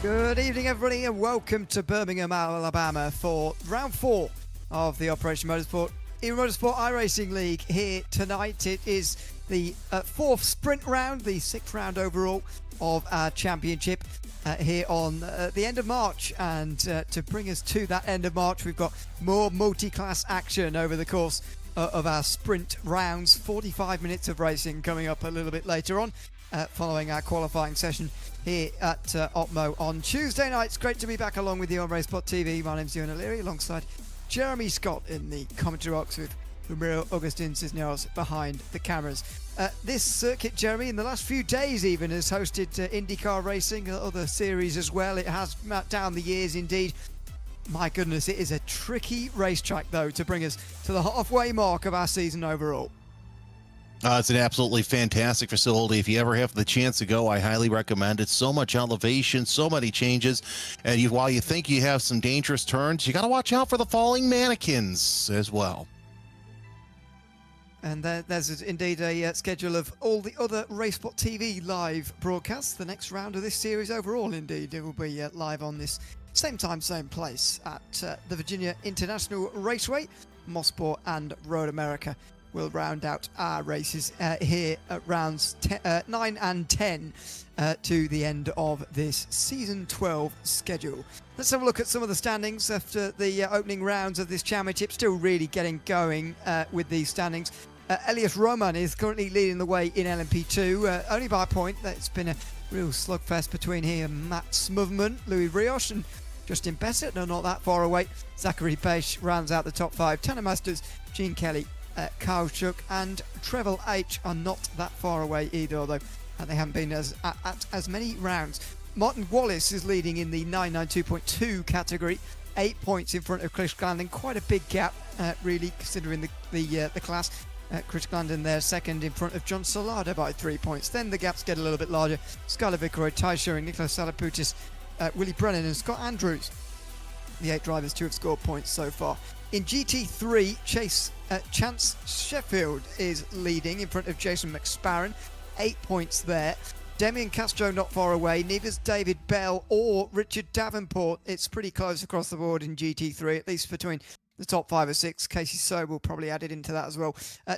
Good evening, everybody, and welcome to Birmingham, Alabama for round 4 of the Operation Motorsport eMotorsport iRacing League here tonight. It is the 4th sprint round, the 6th round overall of our championship here on the end of March. And to bring us to that end of March, we've got more multi-class action over the course of our sprint rounds. 45 minutes of racing coming up a little bit later on, following our qualifying session here at Opmo on Tuesday night. It's great to be back along with you on RaceSpotTV. My name's Ewan O'Leary, alongside Jeremy Scott in the commentary box, with Ramiro Agustin Cisneros behind the cameras. This circuit, Jeremy, in the last few days even, has hosted IndyCar racing, other series as well. It has down the years indeed. My goodness, it is a tricky racetrack though to bring us to the halfway mark of our season overall. It's an absolutely fantastic facility. If you ever have the chance to go, I highly recommend it. So much elevation, so many changes. And while you think you have some dangerous turns, you got to watch out for the falling mannequins as well. And there's indeed a schedule of all the other Racespot TV live broadcasts. The next round of this series overall, indeed, it will be live on this same time, same place at the Virginia International Raceway. Mosport and Road America will round out our races here at rounds 9 and 10 to the end of this season 12 schedule. Let's have a look at some of the standings after the opening rounds of this championship. Still really getting going with these standings. Elias Roman is currently leading the way in LMP2, only by a point. It's been a real slugfest between he and Matt Smotherman. Louis Rios and Justin Bessett are not that far away. Zachary Page rounds out the top 5. Tanner Masters, Gene Kelly, Kyle Shook and Trevor H are not that far away either, although they haven't been at as many rounds. Martin Wallace is leading in the 992.2 category, 8 points in front of Chris Glandon. Quite a big gap, really, considering the class. Chris Glandon there second in front of John Solada by 3 points. Then the gaps get a little bit larger. Skylar Vicaroy, Ty Shearing, Nicholas Salaputis, Willie Brennan and Scott Andrews, the 8 drivers to have scored points so far. In GT3, Chance Sheffield is leading in front of Jason McSparron, 8 points there. Demian Castro not far away, neither is David Bell or Richard Davenport. It's pretty close across the board in GT3, at least between the top 5 or 6. Casey Sobel probably added into that as well.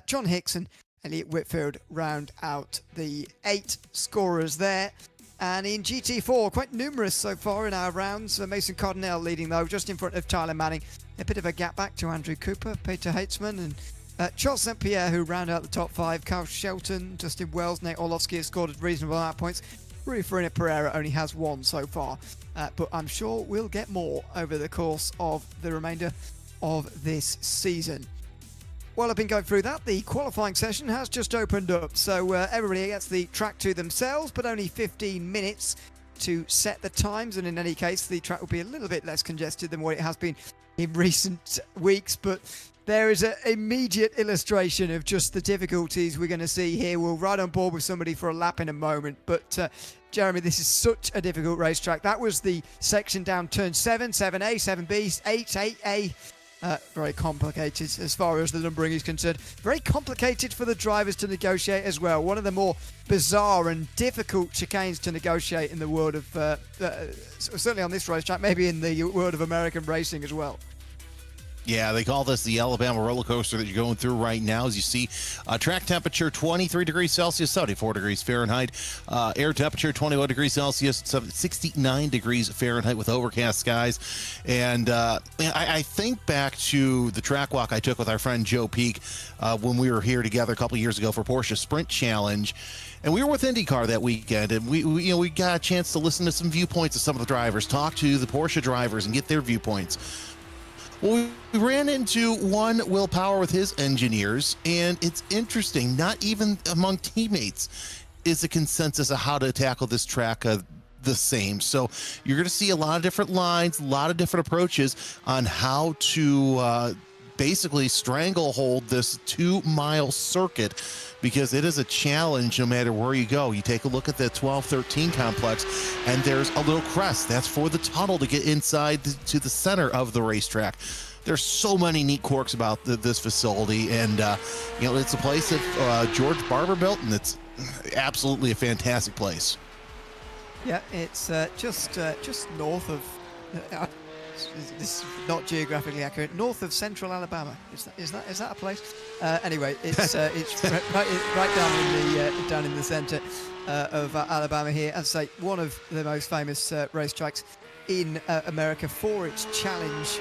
John Hicks and Elliot Whitfield round out the 8 scorers there. And in GT4, quite numerous so far in our rounds. Mason Cardinale leading though, just in front of Tyler Manning. A bit of a gap back to Andrew Cooper, Peter Heitzman and Charles St. Pierre, who round out the top 5. Carl Shelton, Justin Wells, Nate Orlovsky have scored a reasonable amount of points. Rui Farina Pereira only has 1 so far, but I'm sure we'll get more over the course of the remainder of this season. While I've been going through that, the qualifying session has just opened up, so everybody gets the track to themselves, but only 15 minutes to set the times, and in any case the track will be a little bit less congested than what it has been in recent weeks. But there is an immediate illustration of just the difficulties we're going to see here. We'll ride on board with somebody for a lap in a moment, but Jeremy, this is such a difficult racetrack. That was the section down turn 7, 7A, 7B, 8, 8A. Very complicated as far as the numbering is concerned. Very complicated for the drivers to negotiate as well. One of the more bizarre and difficult chicanes to negotiate in the world of, certainly on this racetrack, maybe in the world of American racing as well. Yeah, they call this the Alabama roller coaster that you're going through right now. As you see, track temperature 23 degrees Celsius, 74 degrees Fahrenheit. Air temperature 21 degrees Celsius, 69 degrees Fahrenheit with overcast skies. And I think back to the track walk I took with our friend Joe Peak when we were here together a couple years ago for Porsche Sprint Challenge. And we were with IndyCar that weekend, and we got a chance to listen to some viewpoints of some of the drivers, talk to the Porsche drivers and get their viewpoints. Well, we ran into one Will Power with his engineers, and it's interesting, not even among teammates is the consensus of how to tackle this track the same. So you're going to see a lot of different lines, a lot of different approaches on how to basically stranglehold this 2-mile circuit, because it is a challenge no matter where you go. You take a look at the 12-13 complex, and there's a little crest. That's for the tunnel to get inside to the center of the racetrack. There's so many neat quirks about this facility, and it's a place that George Barber built, and it's absolutely a fantastic place. Yeah, it's just north of. This is not geographically accurate. North of Central Alabama. Is that a place? Anyway, it's right down in the centre of Alabama here. As I say, one of the most famous racetracks in America for its challenge,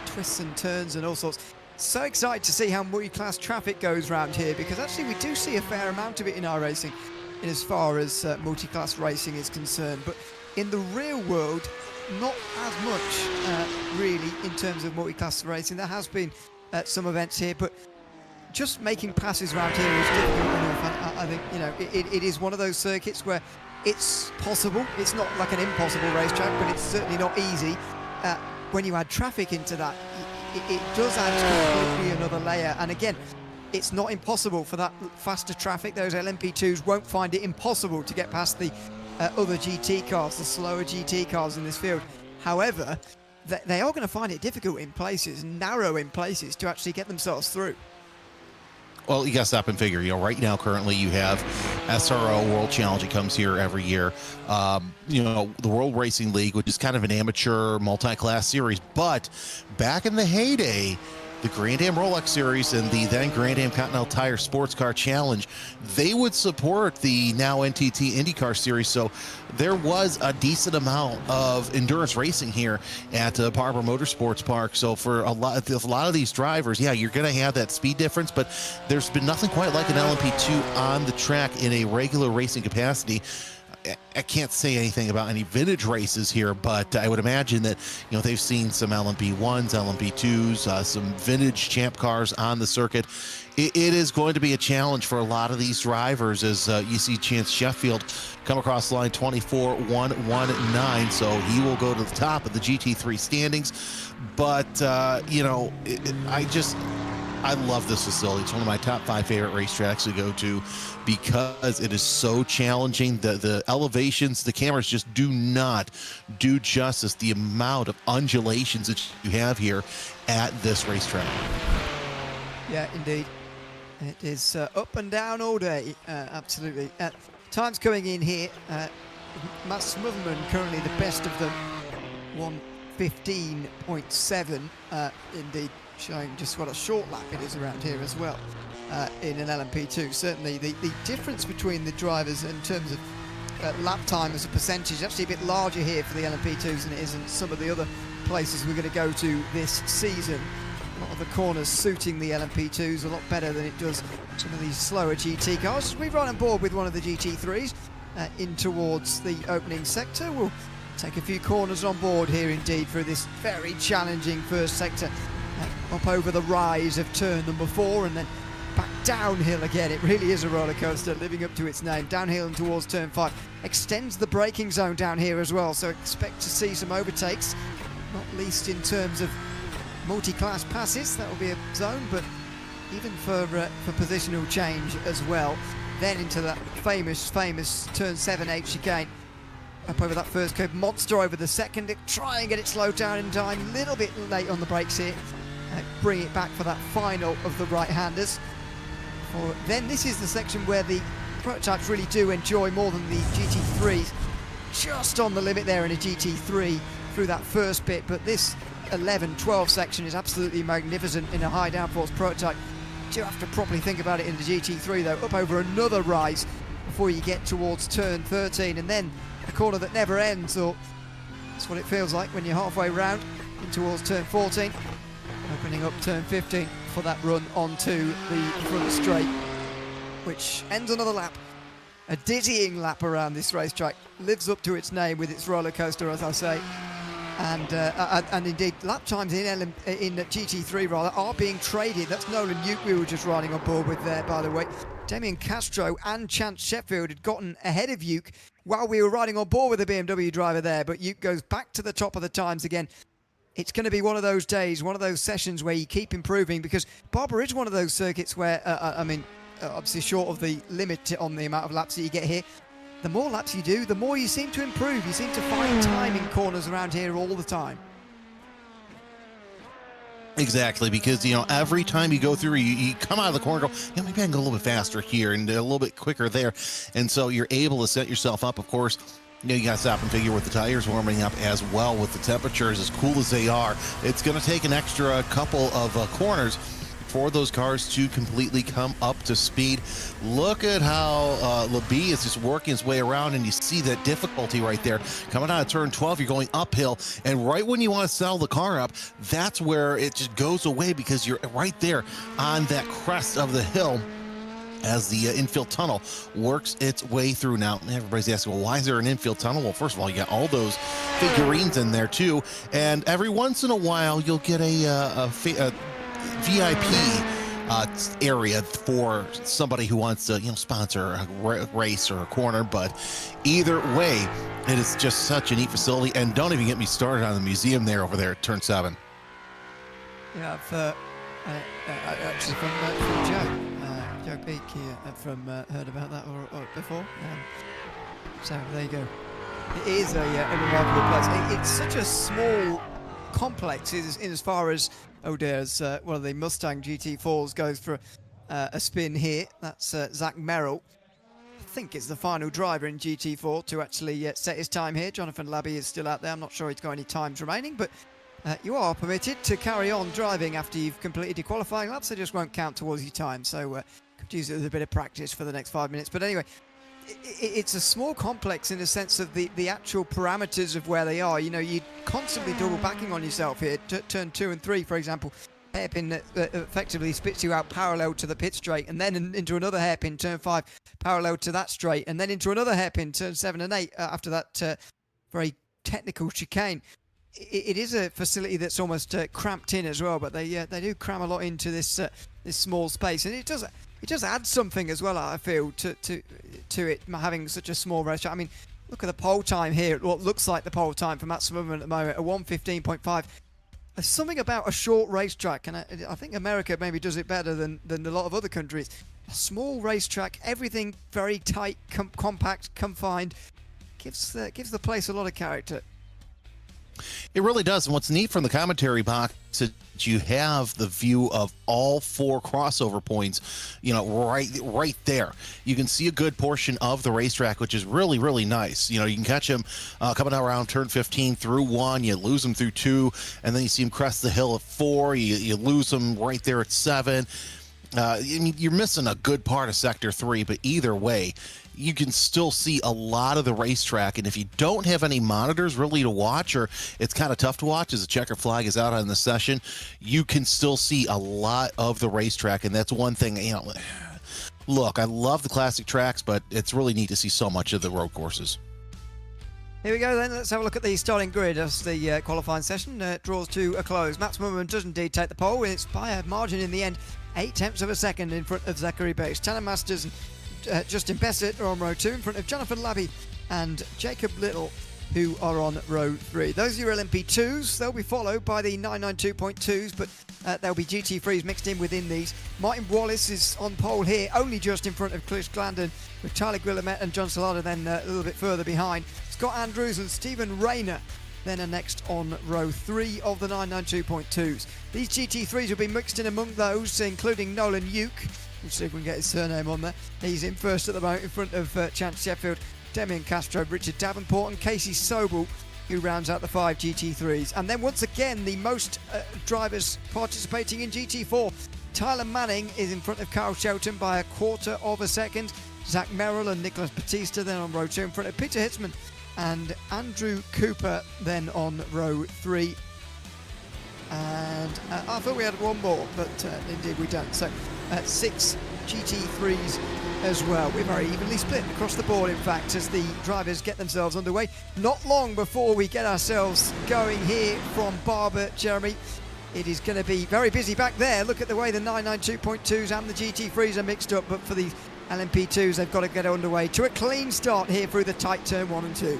twists and turns and all sorts. So excited to see how multi-class traffic goes around here, because actually we do see a fair amount of it in iRacing, in as far as multi-class racing is concerned. But in the real world, not as much really in terms of multi-class racing. There has been some events here, but just making passes around here is difficult enough. I think, you know, it is one of those circuits where it's possible. It's not like an impossible racetrack, but it's certainly not easy. When you add traffic into that, it does add completely another layer. And again, it's not impossible for that faster traffic. Those LMP2s won't find it impossible to get past the other GT cars, the slower GT cars in this field. However, they are going to find it difficult in places, narrow in places, to actually get themselves through. Well, you got to stop and figure. You know, right now, currently, you have SRO World Challenge. It comes here every year. You know, the World Racing League, which is kind of an amateur multi-class series. But back in the heyday, the Grand Am Rolex Series and the then Grand Am Continental Tire Sports Car Challenge, they would support the now NTT IndyCar Series. So there was a decent amount of endurance racing here at Barber Motorsports Park. So for a lot of these drivers, yeah, you're going to have that speed difference, but there's been nothing quite like an LMP2 on the track in a regular racing capacity. I can't say anything about any vintage races here, but I would imagine that, you know, they've seen some LMP1s, LMP2s, some vintage champ cars on the circuit. It is going to be a challenge for a lot of these drivers, as you see Chance Sheffield come across line 24.119, so he will go to the top of the GT3 standings. But, you know, I love this facility. It's one of my top 5 favorite racetracks to go to because it is so challenging. The elevations, the cameras just do not do justice the amount of undulations that you have here at this racetrack. Yeah, indeed. It is up and down all day, absolutely. Times coming in here, Matt Smotherman currently the best of them, 1:15.7, indeed, showing just what a short lap it is around here as well in an LMP2. Certainly the difference between the drivers in terms of lap time as a percentage is actually a bit larger here for the LMP2s than it is in some of the other places we're going to go to this season. A lot of the corners suiting the LMP2s a lot better than it does some of these slower GT cars. We've run on board with one of the GT3s in towards the opening sector. We'll take a few corners on board here indeed for this very challenging first sector. Up over the rise of turn number 4 and then back downhill again. It really is a roller coaster, living up to its name. Downhill and towards turn 5. Extends the braking zone down here as well, so expect to see some overtakes, not least in terms of multi-class passes. That will be a zone, but even for positional change as well. Then into that famous turn 7 chicane. Up over that first curve, monster over the second. Try and get it slowed down in time. A little bit late on the brakes here. Bring it back for that final of the right-handers. Then this is the section where the prototypes really do enjoy more than the GT3s. Just on the limit there in a GT3 through that first bit, but this 11-12 section is absolutely magnificent in a high downforce prototype. You do have to properly think about it in the GT3 though. Up over another rise before you get towards turn 13, and then a corner that never ends, or that's what it feels like when you're halfway round in towards turn 14. Opening up turn 15 for that run onto the front straight, which ends another lap. A dizzying lap around this racetrack. Lives up to its name with its roller coaster, as I say. And indeed, lap times in GT3 rather are being traded. That's Nolan Uke we were just riding on board with there, by the way. Damian Castro and Chance Sheffield had gotten ahead of Uke while we were riding on board with the BMW driver there, but Uke goes back to the top of the times again. It's going to be one of those days, one of those sessions where you keep improving, because Barber is one of those circuits where, obviously short of the limit on the amount of laps that you get here, the more laps you do, the more you seem to improve. You seem to find time in corners around here all the time. Exactly, because, you know, every time you go through, you come out of the corner and go, yeah, maybe I can go a little bit faster here and a little bit quicker there. And so you're able to set yourself up, of course, You know, you got to stop and figure with the tires warming up as well, with the temperatures as cool as they are. It's going to take an extra couple of corners for those cars to completely come up to speed. Look at how Labie is just working his way around, and you see that difficulty right there. Coming out of turn 12, you're going uphill, and right when you want to settle the car up, that's where it just goes away, because you're right there on that crest of the hill as the infield tunnel works its way through. Now, everybody's asking, well, why is there an infield tunnel? Well, first of all, you got all those figurines in there too, and every once in a while, you'll get a VIP area for somebody who wants to, sponsor a race or a corner. But either way, it is just such a neat facility. And don't even get me started on the museum over there at turn 7. Yeah, actually from Joe Peak here, heard about that or before. So there you go. It is a remarkable place. It's such a small complex in as far as, oh dear, as one of the Mustang GT4s goes for a spin here. That's Zach Merrill. I think it's the final driver in GT4 to actually set his time here. Jonathan Labie is still out there. I'm not sure he's got any times remaining, but you are permitted to carry on driving after you've completed your qualifying laps. They just won't count towards your time, so could use it as a bit of practice for the next 5 minutes. But anyway, it's a small complex in the sense of the actual parameters of where they are. You're constantly double backing on yourself here. Turn 2 and 3, for example, hairpin that effectively spits you out parallel to the pit straight, and then into another hairpin, turn 5, parallel to that straight, and then into another hairpin, turn 7 and 8, after that very technical chicane. It is a facility that's almost cramped in as well, but they do cram a lot into this small space, and it does add something as well, I feel, to it, having such a small racetrack. I mean, look at the pole time here, what looks like the pole time for Max Verstappen at the moment, a 1:15.5. There's something about a short racetrack, and I think America maybe does it better than a lot of other countries. A small racetrack, everything very tight, compact, confined, gives the place a lot of character. It really does. And what's neat from the commentary box is you have the view of all 4 crossover points, right there. You can see a good portion of the racetrack, which is really, really nice. You can catch them coming out around turn 15 through 1. You lose them through 2, and then you see them crest the hill at 4. You lose them right there at 7. You're missing a good part of Sector 3, but either way, you can still see a lot of the racetrack. And if you don't have any monitors really to watch, or it's kind of tough to watch as the checker flag is out on the session, you can still see a lot of the racetrack. And that's one thing, look, I love the classic tracks, but it's really neat to see so much of the road courses. Here we go then, let's have a look at the starting grid as the qualifying session draws to a close. Max Verstappen does indeed take the pole, it's by a margin in the end, 0.8 of a second in front of Zachary Bates. Tanner Masters and Justin Bassett are on row 2 in front of Jonathan Labie and Jacob Little, who are on row 3. Those are your LMP2s. They'll be followed by the 992.2s, but there'll be GT3s mixed in within these. Martin Wallace is on pole here, only just in front of Chris Glandon, with Tyler Guillemet and John Salada then a little bit further behind. Scott Andrews and Stephen Rayner then are next on row 3 of the 992.2s. These GT3s will be mixed in among those, including Nolan Uke. We'll see if we can get his surname on there. He's in first at the moment in front of Chance Sheffield, Demian Castro, Richard Davenport and Casey Sobel, who rounds out the 5 GT3s. And then once again, the most drivers participating in GT4. Tyler Manning is in front of Carl Shelton by 1/4 of a second. Zach Merrill and Nicholas Batista then on row 2 in front of Peter Hitzman and Andrew Cooper then on row 3. And I thought we had one more, but indeed we don't. So 6 GT3s as well. We're very evenly split across the board, in fact, as the drivers get themselves underway. Not long before we get ourselves going here from Barber, Jeremy. It is going to be very busy back there. Look at the way the 992.2s and the GT3s are mixed up, but for the LMP2s, they've got to get underway to a clean start here through the tight turn 1 and 2.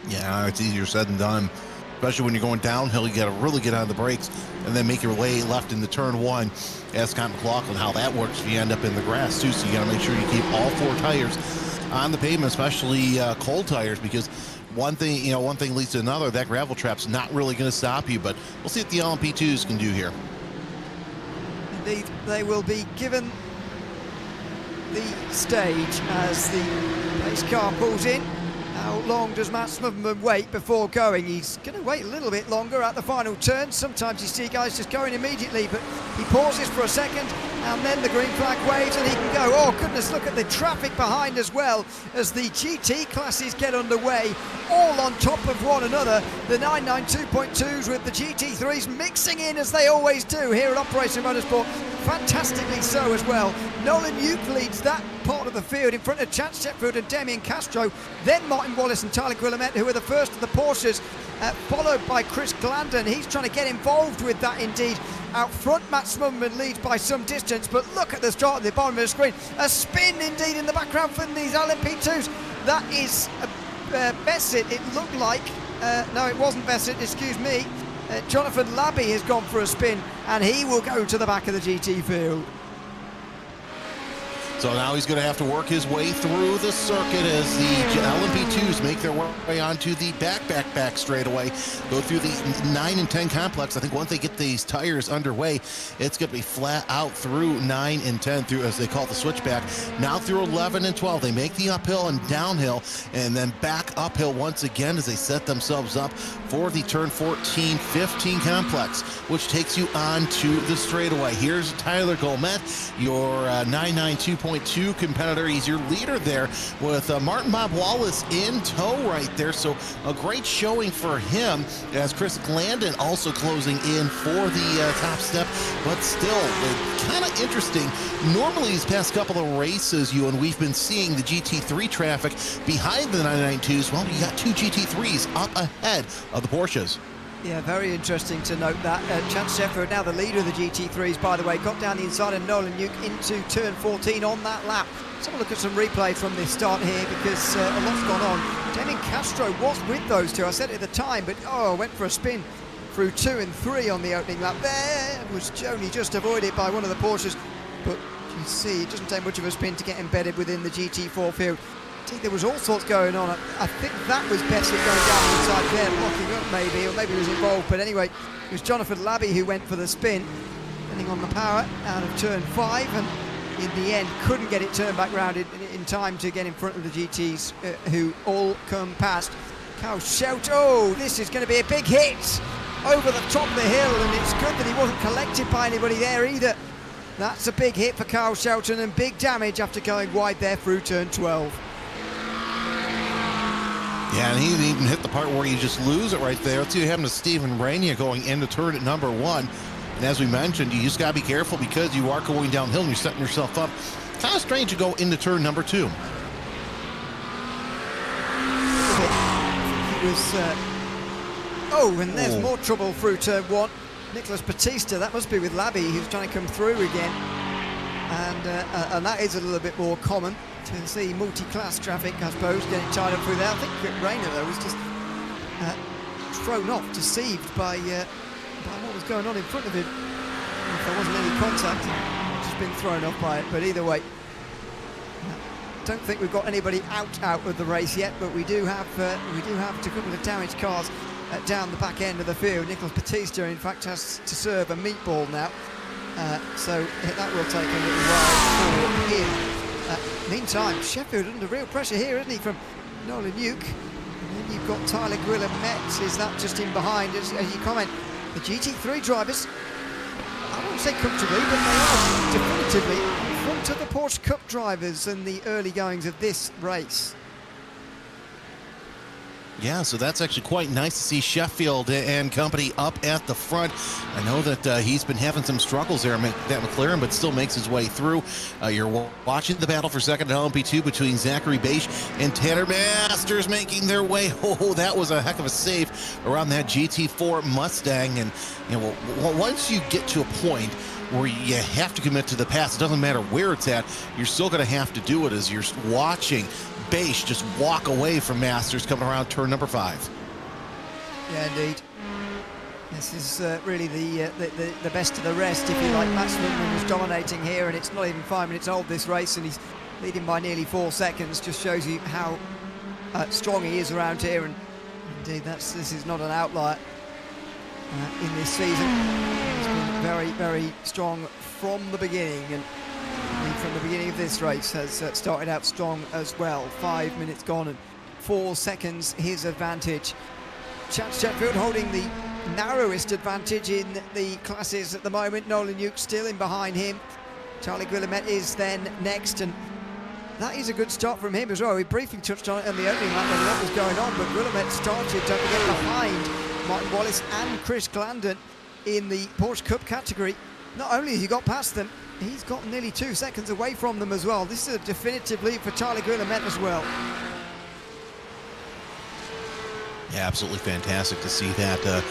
Yeah, it's easier said than done. Especially when you're going downhill, you got to really get on the brakes and then make your way left into turn 1. Ask Scott McLaughlin how that works if you end up in the grass too. So you got to make sure you keep all 4 tires on the pavement, especially cold tires, because one thing leads to another. That gravel trap's not really going to stop you, but we'll see what the LMP2s can do here. Indeed, they will be given the stage as the pace car pulls in. How long does Matt Smotherman wait before going? He's going to wait a little bit longer at the final turn. Sometimes you see guys just going immediately, but he pauses for a second and then the green flag waves and he can go. Oh goodness, look at the traffic behind as well as the GT classes get underway, all on top of one another. The 992.2s with the GT3s mixing in as they always do here at Operation Motorsport. Fantastically so as well. Nolan Uke leads that part of the field in front of Chance Sheffield and Damien Castro, then Martin Wallace and Tyler Guillemette, who are the first of the Porsches, followed by Chris Glandon. He's trying to get involved with that indeed. Out front, Matt Smotherman leads by some distance, but look at the start at the bottom of the screen. A spin indeed in the background from these LMP2s. That is Bessett, it looked like. No, it wasn't Bessett, excuse me. Jonathan Labby has gone for a spin and he will go to the back of the GT field. So now he's going to have to work his way through the circuit as the LMP2s make their way onto the back straightaway. Go through the 9 and 10 complex. I think once they get these tires underway, it's going to be flat out through 9 and 10, through, as they call it, the switchback. Now through 11 and 12, they make the uphill and downhill, and then back uphill once again as they set themselves up for the turn 14, 15 complex, which takes you on to the straightaway. Here's Tyler Guillemette, your 992.2 competitor. He's your leader there with Martin Bob Wallace in tow right there. So a great showing for him, as Chris Glandon also closing in for the top step. But still, kind of interesting. Normally these past couple of races, and we've been seeing the GT3 traffic behind the 992s. Well, you got two GT3s up ahead of the Porsches. Yeah, very interesting to note that. Chance Sheffield, now the leader of the GT3s, by the way, got down the inside of Nolan Uke into turn 14 on that lap. Let's have a look at some replay from this start here, because a lot's gone on. Damien Castro was with those two, I said it at the time, but went for a spin through 2 and 3 on the opening lap. There was only just avoided by one of the Porsches, but you see, it doesn't take much of a spin to get embedded within the GT4 field. There was all sorts going on. I think that was Bessett going down the inside there, blocking up maybe, or maybe he was involved. But anyway, it was Jonathan Labby who went for the spin, depending on the power, out of turn 5, and in the end couldn't get it turned back round in time to get in front of the GTs, who all come past. Kyle Shelton, oh, this is going to be a big hit over the top of the hill, and it's good that he wasn't collected by anybody there either. That's a big hit for Kyle Shelton and big damage after going wide there through turn 12. Yeah, and he didn't even hit the part where you just lose it right there. Let's see what happened to Stephen Rainier going into turn at number 1. And as we mentioned, you just got to be careful because you are going downhill and you're setting yourself up. Kind of strange to go into turn number 2. He was... and there's more trouble through turn 1. Nicholas Batista, that must be with Labby, who's trying to come through again. And that is a little bit more common to see multi-class traffic, I suppose, getting tied up through there. I think Rayner, though, was just thrown off, deceived by what was going on in front of him. If there wasn't any contact, just been thrown off by it. But either way, don't think we've got anybody out of the race yet, but we do have a couple of damaged cars down the back end of the field. Nicholas Batista, in fact, has to serve a meatball now. So that will take a little while for him. Meantime, Sheffield under real pressure here, isn't he, from Nolan Uke? And then you've got Tyler Guillemette. Is that just in behind? As you comment, the GT3 drivers, I won't say comfortably, but they are definitively in front of the Porsche Cup drivers in the early goings of this race. Yeah, so that's actually quite nice to see Sheffield and company up at the front. I know that he's been having some struggles there, that McLaren, but still makes his way through. You're watching the battle for second at LMP2 between Zachary Beisch and Tanner Masters making their way. Oh, that was a heck of a save around that GT4 Mustang. And once you get to a point where you have to commit to the pass, it doesn't matter where it's at, you're still going to have to do it as you're watching Beisch just walk away from Masters coming around turn number 5. Yeah, indeed. This is really the best of the rest, if you like. Matt Smotherman was dominating here, and it's not even 5 minutes old, this race, and he's leading by nearly 4 seconds. Just shows you how strong he is around here, and indeed this is not an outlier in this season. He's been very, very strong from the beginning, and from the beginning of this race has started out strong as well. 5 minutes gone and 4 seconds his advantage. Chance Chetfield holding the narrowest advantage in the classes at the moment. Nolan Yuke still in behind him. Charlie Guillemet is then next, and that is a good start from him as well. We briefly touched on it in the opening lap when what was going on, but Guillemet started, don't forget, behind Martin Wallace and Chris Glandon in the Porsche Cup category. Not only has he got past them, he's got nearly 2 seconds away from them as well. This is a definitive lead for Charlie Guillemet as well. Yeah, absolutely fantastic to see that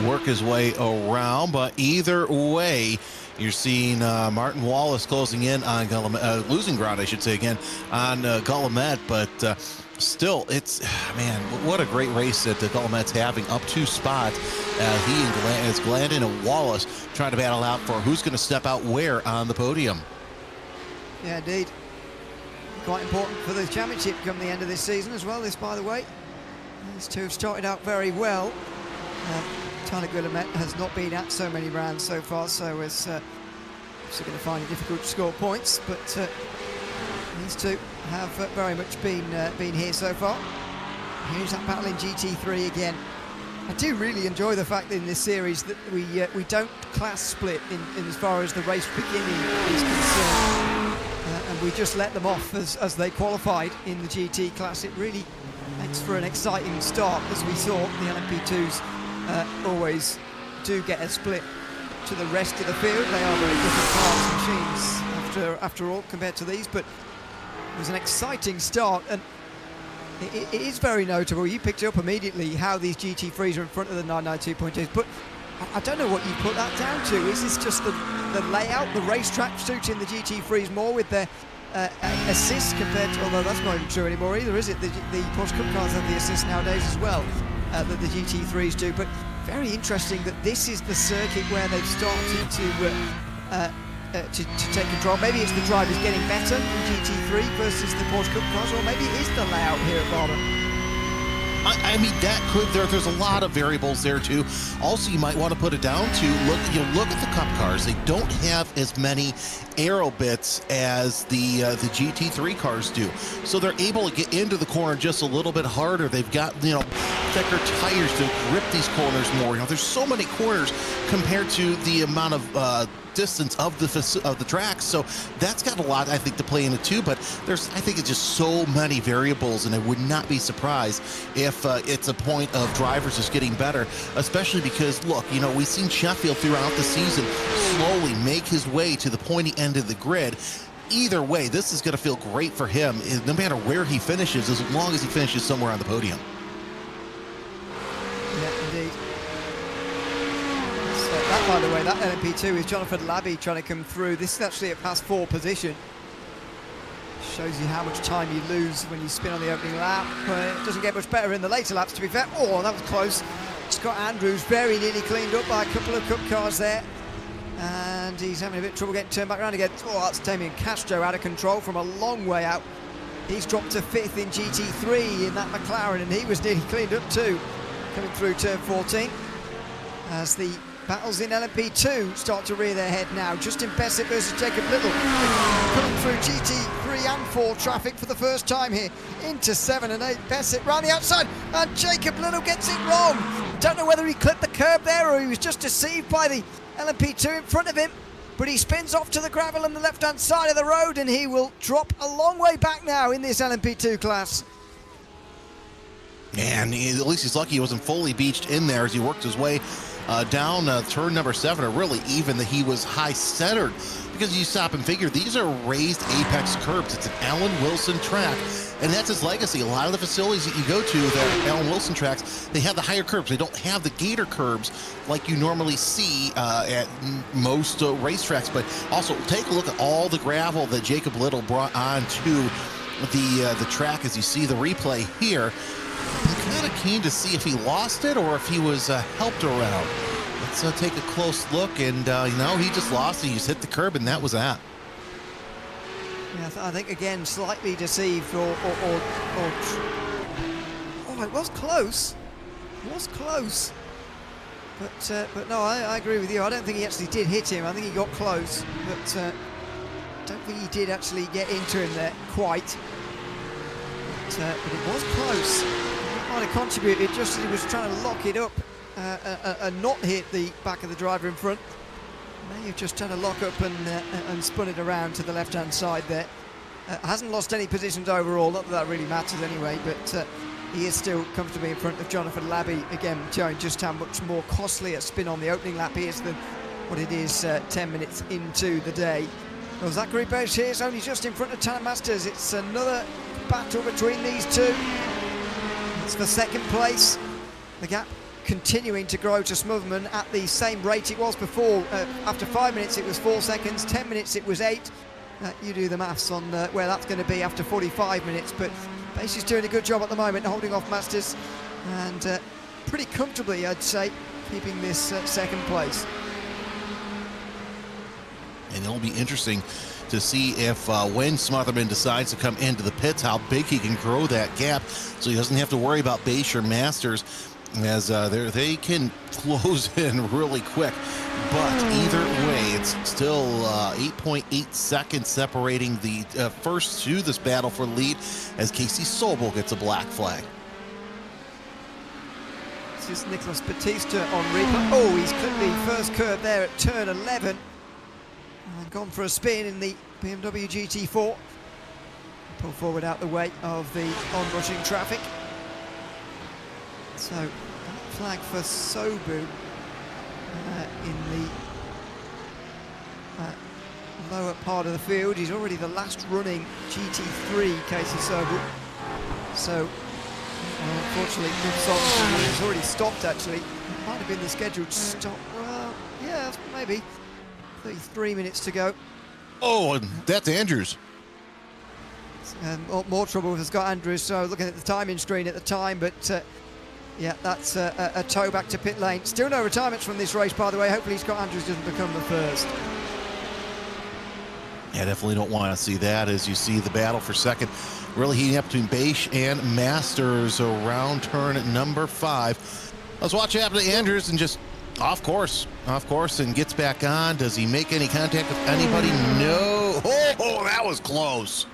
work his way around. But either way, you're seeing Martin Wallace closing in on Guillemet, losing ground, I should say, again, on Guillemet. But still, it's, man, what a great race that Guillemet's having, up 2 spots. He and Glandon and Wallace trying to battle out for who's going to step out where on the podium. Yeah, indeed. Quite important for the championship come the end of this season as well, this, by the way. These two have started out very well. Charlie Guillemet has not been at so many rounds so far, so is obviously going to find it difficult to score points, but these two have very much been here so far. Here's that battle in GT3 again. I do really enjoy the fact that in this series that we don't class split in as far as the race beginning is concerned, and we just let them off as they qualified in the GT class. It really makes for an exciting start, as we saw. The LMP2s always do get a split to the rest of the field. They are very different cars and machines after all compared to these, but it was an exciting start, and it is very notable. You picked it up immediately how these GT3s are in front of the 992.2s, but I don't know what you put that down to. Is this just the layout, the racetrack suiting the GT3s more with their assist compared to, although that's not even true anymore either, is it? The Porsche Cup cars have the assist nowadays as well, that the GT3s do. But very interesting that this is the circuit where they've started to take control. Maybe it's the drivers getting better in GT3 versus the Porsche Cup cars, or maybe it is the layout here at Barber. I mean, that could, there's a lot of variables there too. Also, you might want to put it down to look at the Cup cars. They don't have as many aero bits as the GT3 cars do, so they're able to get into the corner just a little bit harder. They've got, thicker tires to grip these corners more. There's so many corners compared to the amount of distance of the track, so that's got a lot, I think, to play in it too. But I think it's just so many variables, and I would not be surprised if it's a point of drivers just getting better, especially because, look, we've seen Sheffield throughout the season slowly make his way to the pointy end of the grid. Either way, this is going to feel great for him, no matter where he finishes, as long as he finishes somewhere on the podium. Yeah, indeed. That, by the way, that LMP2 is Jonathan Labby trying to come through. This is actually a past 4 position. Shows you how much time you lose when you spin on the opening lap. It doesn't get much better in the later laps, to be fair. Oh, that was close. Scott Andrews very nearly cleaned up by a couple of Cup cars there. And he's having a bit of trouble getting turned back around again. Oh, that's Damien Castro out of control from a long way out. He's dropped to 5th in GT3 in that McLaren, and he was nearly cleaned up too, coming through turn 14. As the battles in LMP2 start to rear their head now. Justin Bessett versus Jacob Little, coming through GT3 and 4 traffic for the first time here into 7 and 8. Bessett round the outside, and Jacob Little gets it wrong. Don't know whether he clipped the curb there or he was just deceived by the LMP2 in front of him, but he spins off to the gravel on the left-hand side of the road, and he will drop a long way back now in this LMP2 class. And at least he's lucky he wasn't fully beached in there as he worked his way down turn number 7, or really even that he was high centered, because you stop and figure these are raised apex curbs. It's an Alan Wilson track, and that's his legacy. A lot of the facilities that you go to that Alan Wilson tracks, they have the higher curbs. They don't have the gator curbs like you normally see at most racetracks. But also take a look at all the gravel that Jacob Little brought onto the track as you see the replay here. I'm kind of keen to see if he lost it or if he was helped around. Let's take a close look, and he just lost it. He just hit the curb, and that was that. Yeah, I think again slightly deceived, oh, it was close. It was close. But no, I agree with you. I don't think he actually did hit him. I think he got close, but I don't think he did actually get into him there quite. it was close. It might have contributed just as he was trying to lock it up and not hit the back of the driver in front. May have just tried to lock up and spun it around to the left-hand side there. Hasn't lost any positions overall, not that that really matters anyway, but he is still comfortably in front of Jonathan Labby, again showing just how much more costly a spin on the opening lap is than what it is 10 minutes into the day. Well, Zachary Besh here is only just in front of Tanner Masters. It's another battle between these two. It's for second place. The gap continuing to grow to Smotherman at the same rate it was before. After 5 minutes it was 4 seconds, 10 minutes it was 8. You do the maths on where that's going to be after 45 minutes, but Besh is doing a good job at the moment, holding off Masters, and pretty comfortably, I'd say, keeping this second place. And it'll be interesting to see if when Smotherman decides to come into the pits, how big he can grow that gap, so he doesn't have to worry about Besh or Masters, as they can close in really quick. But either way, it's still 8.8 seconds separating the first to this battle for lead, as Casey Sobel gets a black flag. This is Nicholas Batista on replay. Oh, he's clipped the first curve there at turn 11 and gone for a spin in the BMW GT4. Pull forward out the way of the onrushing traffic. So, flag for Sobu in the lower part of the field. He's already the last running GT3, Casey Sobu. So, unfortunately, he's already stopped actually. It might have been the scheduled stop. Well, yeah, maybe. 33 minutes to go. Oh, and that's Andrews. More trouble for Scott Andrews. So looking at the timing screen at the time, but yeah, that's a tow back to pit lane. Still no retirements from this race, by the way. Hopefully Scott Andrews doesn't become the first. Yeah, definitely don't want to see that, as you see the battle for second really heating up between Besh and Masters around turn number 5. Let's watch it happen to Andrews, and just off course, and gets back on. Does he make any contact with anybody? No. Oh, that was close.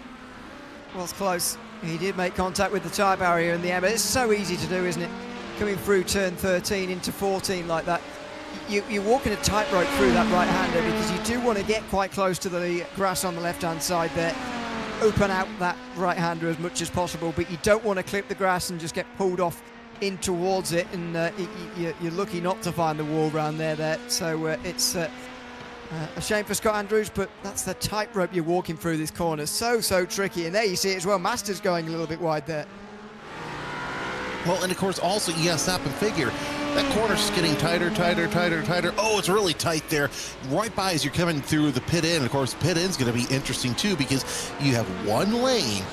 Was close. He did make contact with the tyre barrier in the end, but it's so easy to do, isn't it? Coming through turn 13 into 14 like that. You're walking a tightrope through that right-hander, because you do want to get quite close to the grass on the left-hand side there. Open out that right-hander as much as possible, but you don't want to clip the grass and just get pulled off in towards it, and you're lucky not to find the wall round there. So it's a shame for Scott Andrews, but that's the tightrope you're walking through this corner. So tricky, and there you see it as well. Masters going a little bit wide there. Well, and of course also you gotta stop and figure that corner's getting tighter. Oh, it's really tight there, right by as you're coming through the pit in. Of course, pit in's going to be interesting too, because you have one lane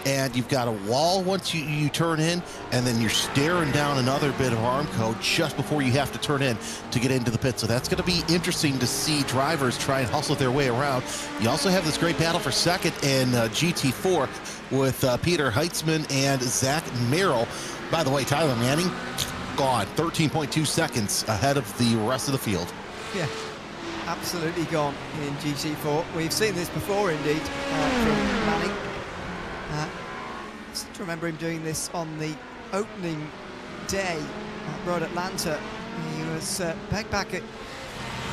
and you've got a wall once you turn in, and then you're staring down another bit of Armco just before you have to turn in to get into the pit. So that's going to be interesting to see drivers try and hustle their way around. You also have this great battle for second in GT4 with Peter Heitzman and Zach Merrill. By the way, Tyler Manning gone 13.2 seconds ahead of the rest of the field. Yeah, absolutely gone in GT4. We've seen this before, indeed, from Manning. I seem to remember him doing this on the opening day at Road Atlanta. He was pegged back at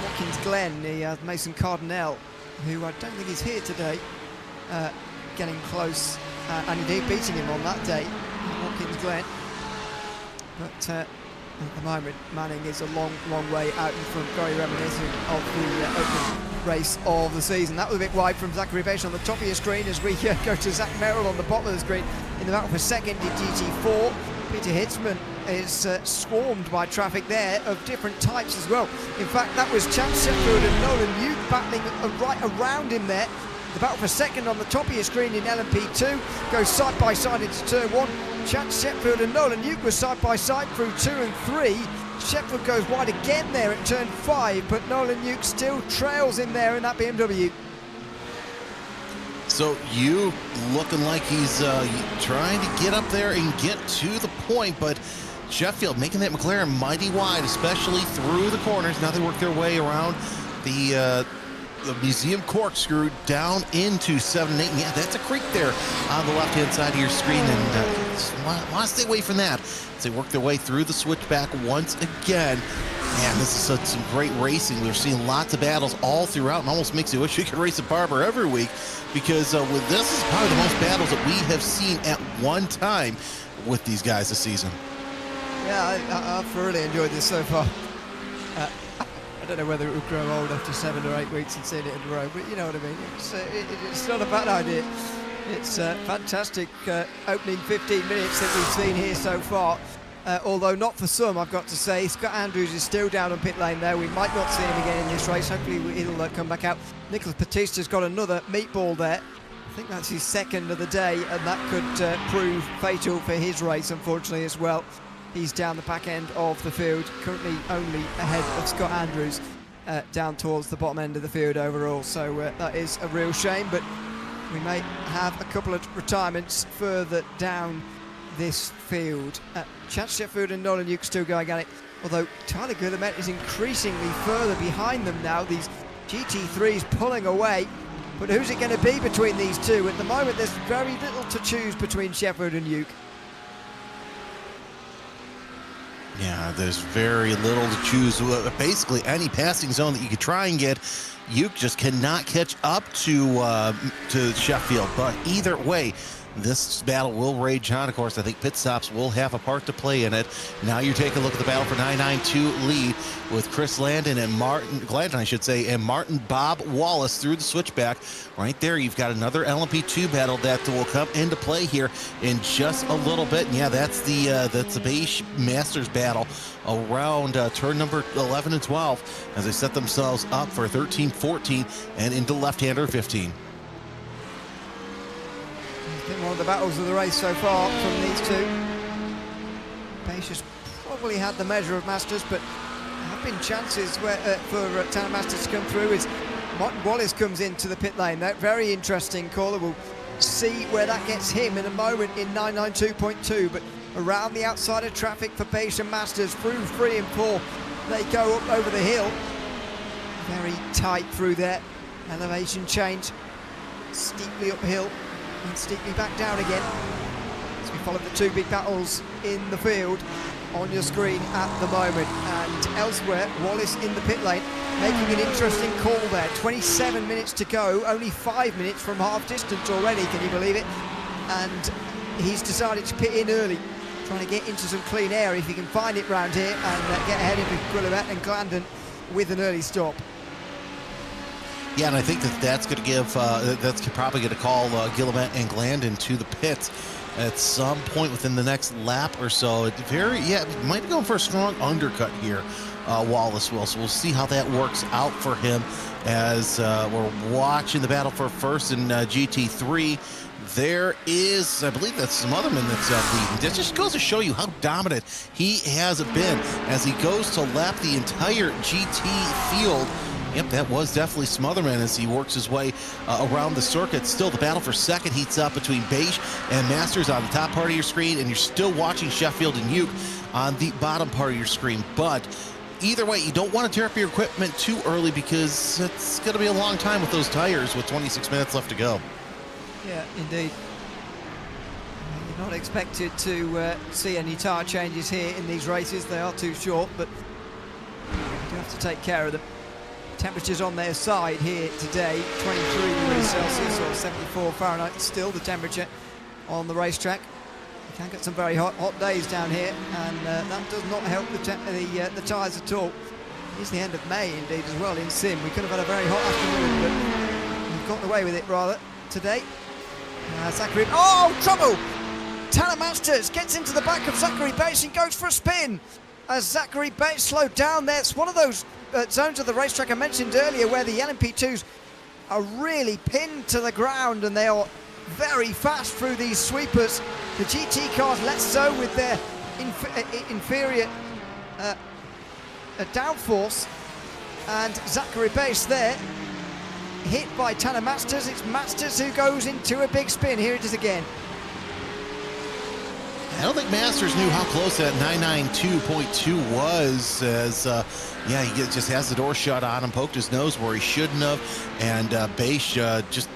Watkins Glen. He had Mason Cardinell, who I don't think is here today, getting close, and indeed beating him on that day at Watkins Glen. But at the moment, Manning is a long way out in front, very reminiscent of the opening race of the season. That was a bit wide from Zachary Besh on the top of your screen, as we go to Zach Merrill on the bottom of the screen in the battle for second in GT4. Peter Hitzman is swarmed by traffic there of different types as well. In fact, that was Chance Sheffield and Nolan Uke battling right around him there. The battle for second on the top of your screen in LMP2 goes side by side into turn 1. Chance Sheffield and Nolan Uke were side by side through 2 and 3. Sheffield goes wide again there at turn 5, but Nolan Uke still trails in there in that BMW. So you looking like he's trying to get up there and get to the point, but Sheffield making that McLaren mighty wide, especially through the corners. Now they work their way around the the museum corkscrew down into 7 and 8. And yeah, that's a creek there on the left-hand side of your screen, and want to stay away from that as they work their way through the switchback once again. Man, this is some great racing. We're seeing lots of battles all throughout, and almost makes you wish we could race at Barber every week, because with this is probably the most battles that we have seen at one time with these guys this season. Yeah, I've thoroughly enjoyed this so far. I don't know whether it will grow old after 7 or 8 weeks and seeing it in a row, but you know what I mean. It's not a bad idea. It's a fantastic opening 15 minutes that we've seen here so far. Although not for some, I've got to say. Scott Andrews is still down on pit lane there. We might not see him again in this race. Hopefully he'll come back out. Nicholas Batista's got another meatball there. I think that's his second of the day, and that could prove fatal for his race, unfortunately, as well. He's down the back end of the field, currently only ahead of Scott Andrews, down towards the bottom end of the field overall. So that is a real shame, but we may have a couple of retirements further down this field. Chad Sheffield and Nolan Yuke still going at it, although Tyler Guillemette is increasingly further behind them now. These GT3s pulling away, but who's it going to be between these two? At the moment, there's very little to choose between Sheffield and Yuke. Yeah, there's very little to choose. Basically, any passing zone that you could try and get, Yuke just cannot catch up to Sheffield. But either way, this battle will rage on. Of course, I think pit stops will have a part to play in it. Now you take a look at the battle for 992 lead with Chris Glandon, and Martin Bob Wallace through the switchback. Right there, you've got another LMP2 battle that will come into play here in just a little bit. And yeah, that's the base Masters battle around turn number 11 and 12 as they set themselves up for 13, 14, and into left-hander 15. Been one of the battles of the race so far from these two. Pace has probably had the measure of Masters, but there have been chances where, for Tanner Masters to come through as Martin Wallace comes into the pit lane. That very interesting caller. We'll see where that gets him in a moment in 992.2, but around the outside of traffic for Pace and Masters through 3 and 4. They go up over the hill. Very tight through there. Elevation change. Steeply uphill. And steeply back down again as we follow the two big battles in the field on your screen at the moment. And elsewhere, Wallace in the pit lane making an interesting call there. 27 minutes to go, only 5 minutes from half distance already, can you believe it? And he's decided to pit in early, trying to get into some clean air if he can find it round here and get ahead of Guillemette and Glandon with an early stop. Yeah, and I think that's going to give, that's probably going to call Guillemette and Glandon to the pits at some point within the next lap or so. It might be going for a strong undercut here, Wallace will. So we'll see how that works out for him as we're watching the battle for first in GT3. There is, I believe that's Smotherman that's leading. That just goes to show you how dominant he has been as he goes to lap the entire GT field. Yep, that was definitely Smotherman as he works his way around the circuit. Still, the battle for second heats up between Beige and Masters on the top part of your screen, and you're still watching Sheffield and Yuke on the bottom part of your screen. But either way, you don't want to tear up your equipment too early because it's going to be a long time with those tires with 26 minutes left to go. Yeah, indeed. You're not expected to see any tire changes here in these races. They are too short, but you do have to take care of them. Temperatures on their side here today, 23 degrees Celsius or 74 Fahrenheit still the temperature on the racetrack. You can get some very hot days down here, and that does not help the tyres at all. It's the end of May indeed as well in Sim. We could have had a very hot afternoon, but we've gotten away with it rather today. Zachary, trouble! Tanner Masters gets into the back of Zachary Bates and goes for a spin. As Zachary Bates slowed down there, it's one of those zones of the racetrack I mentioned earlier where the LMP2s are really pinned to the ground and they are very fast through these sweepers. The GT cars less so with their inferior downforce, and Zachary Bates there hit by Tanner Masters. It's Masters who goes into a big spin. Here it is again. I don't think Masters knew how close that 992.2 was, as yeah, he just has the door shut on him, poked his nose where he shouldn't have, and Beisch just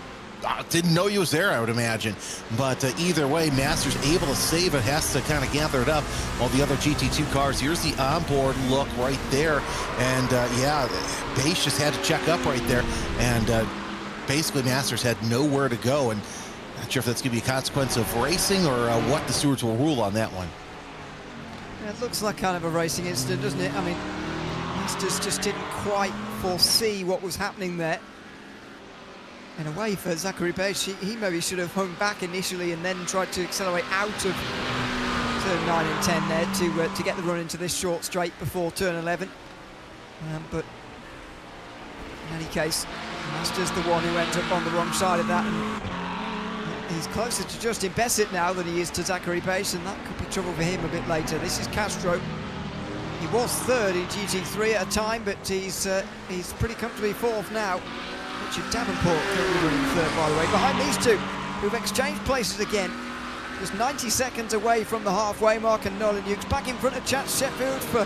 didn't know he was there, I would imagine. But either way, Masters able to save it, has to kind of gather it up, while the other GT2 cars, here's the onboard look right there, and yeah, Beisch just had to check up right there, and basically Masters had nowhere to go, and not sure if that's going to be a consequence of racing or what the stewards will rule on that one. Yeah, it looks like kind of a racing incident, doesn't it? I mean, Masters just didn't quite foresee what was happening there. In a way, for Zachary Beisch, he maybe should have hung back initially and then tried to accelerate out of turn 9 and 10 there to get the run into this short straight before turn 11. But in any case, Masters the one who ends up on the wrong side of that. And he's closer to Justin Bassett now than he is to Zachary Beisch, and that could be trouble for him a bit later. This is Castro. He was third in GT3 at a time, but he's pretty comfortably fourth now. Richard Davenport currently running third, by the way, behind these two, who've exchanged places again. Just 90 seconds away from the halfway mark, and Nolan Hughes back in front of Chad Sheffield for,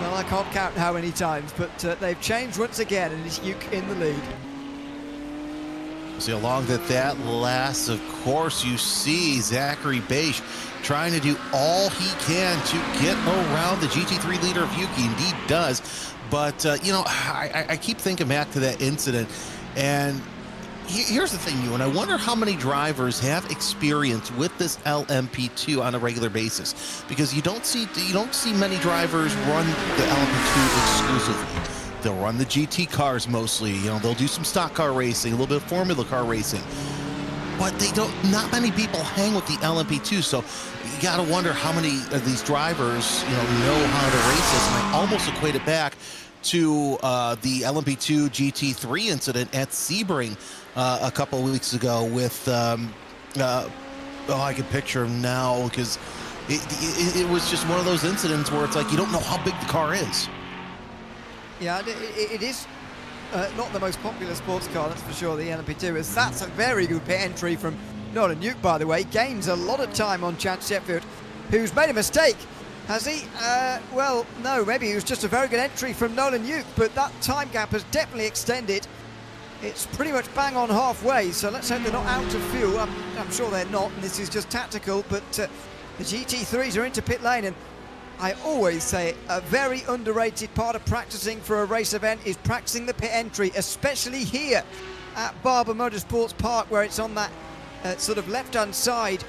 well, I can't count how many times, but they've changed once again, and it's Hughes in the lead. See, along that lasts, of course, you see Zachary Beisch trying to do all he can to get around the GT3 leader of Yuki. Indeed does. But, you know, I keep thinking back to that incident, and here's the thing, Ewan. I wonder how many drivers have experience with this LMP2 on a regular basis, because you don't see many drivers run the LMP2 exclusively. They'll run the GT cars mostly. You know, they'll do some stock car racing, a little bit of formula car racing, but not many people hang with the LMP2. So you got to wonder how many of these drivers, you know how to race this. And I almost equate it back to the LMP2 GT3 incident at Sebring a couple of weeks ago with, oh, I can picture him now, because it was just one of those incidents where it's like you don't know how big the car is. Yeah, it is not the most popular sports car, that's for sure, the LMP2. That's a very good pit entry from Nolan Hughes, by the way. Gains a lot of time on Chad Sheffield, who's made a mistake. Has he? Well, no, maybe it was just a very good entry from Nolan Hughes, but that time gap has definitely extended. It's pretty much bang on halfway, so let's hope they're not out of fuel. I'm sure they're not, and this is just tactical, but the GT3s are into pit lane, and I always say a very underrated part of practicing for a race event is practicing the pit entry, especially here at Barber Motorsports Park, where it's on that sort of left-hand side,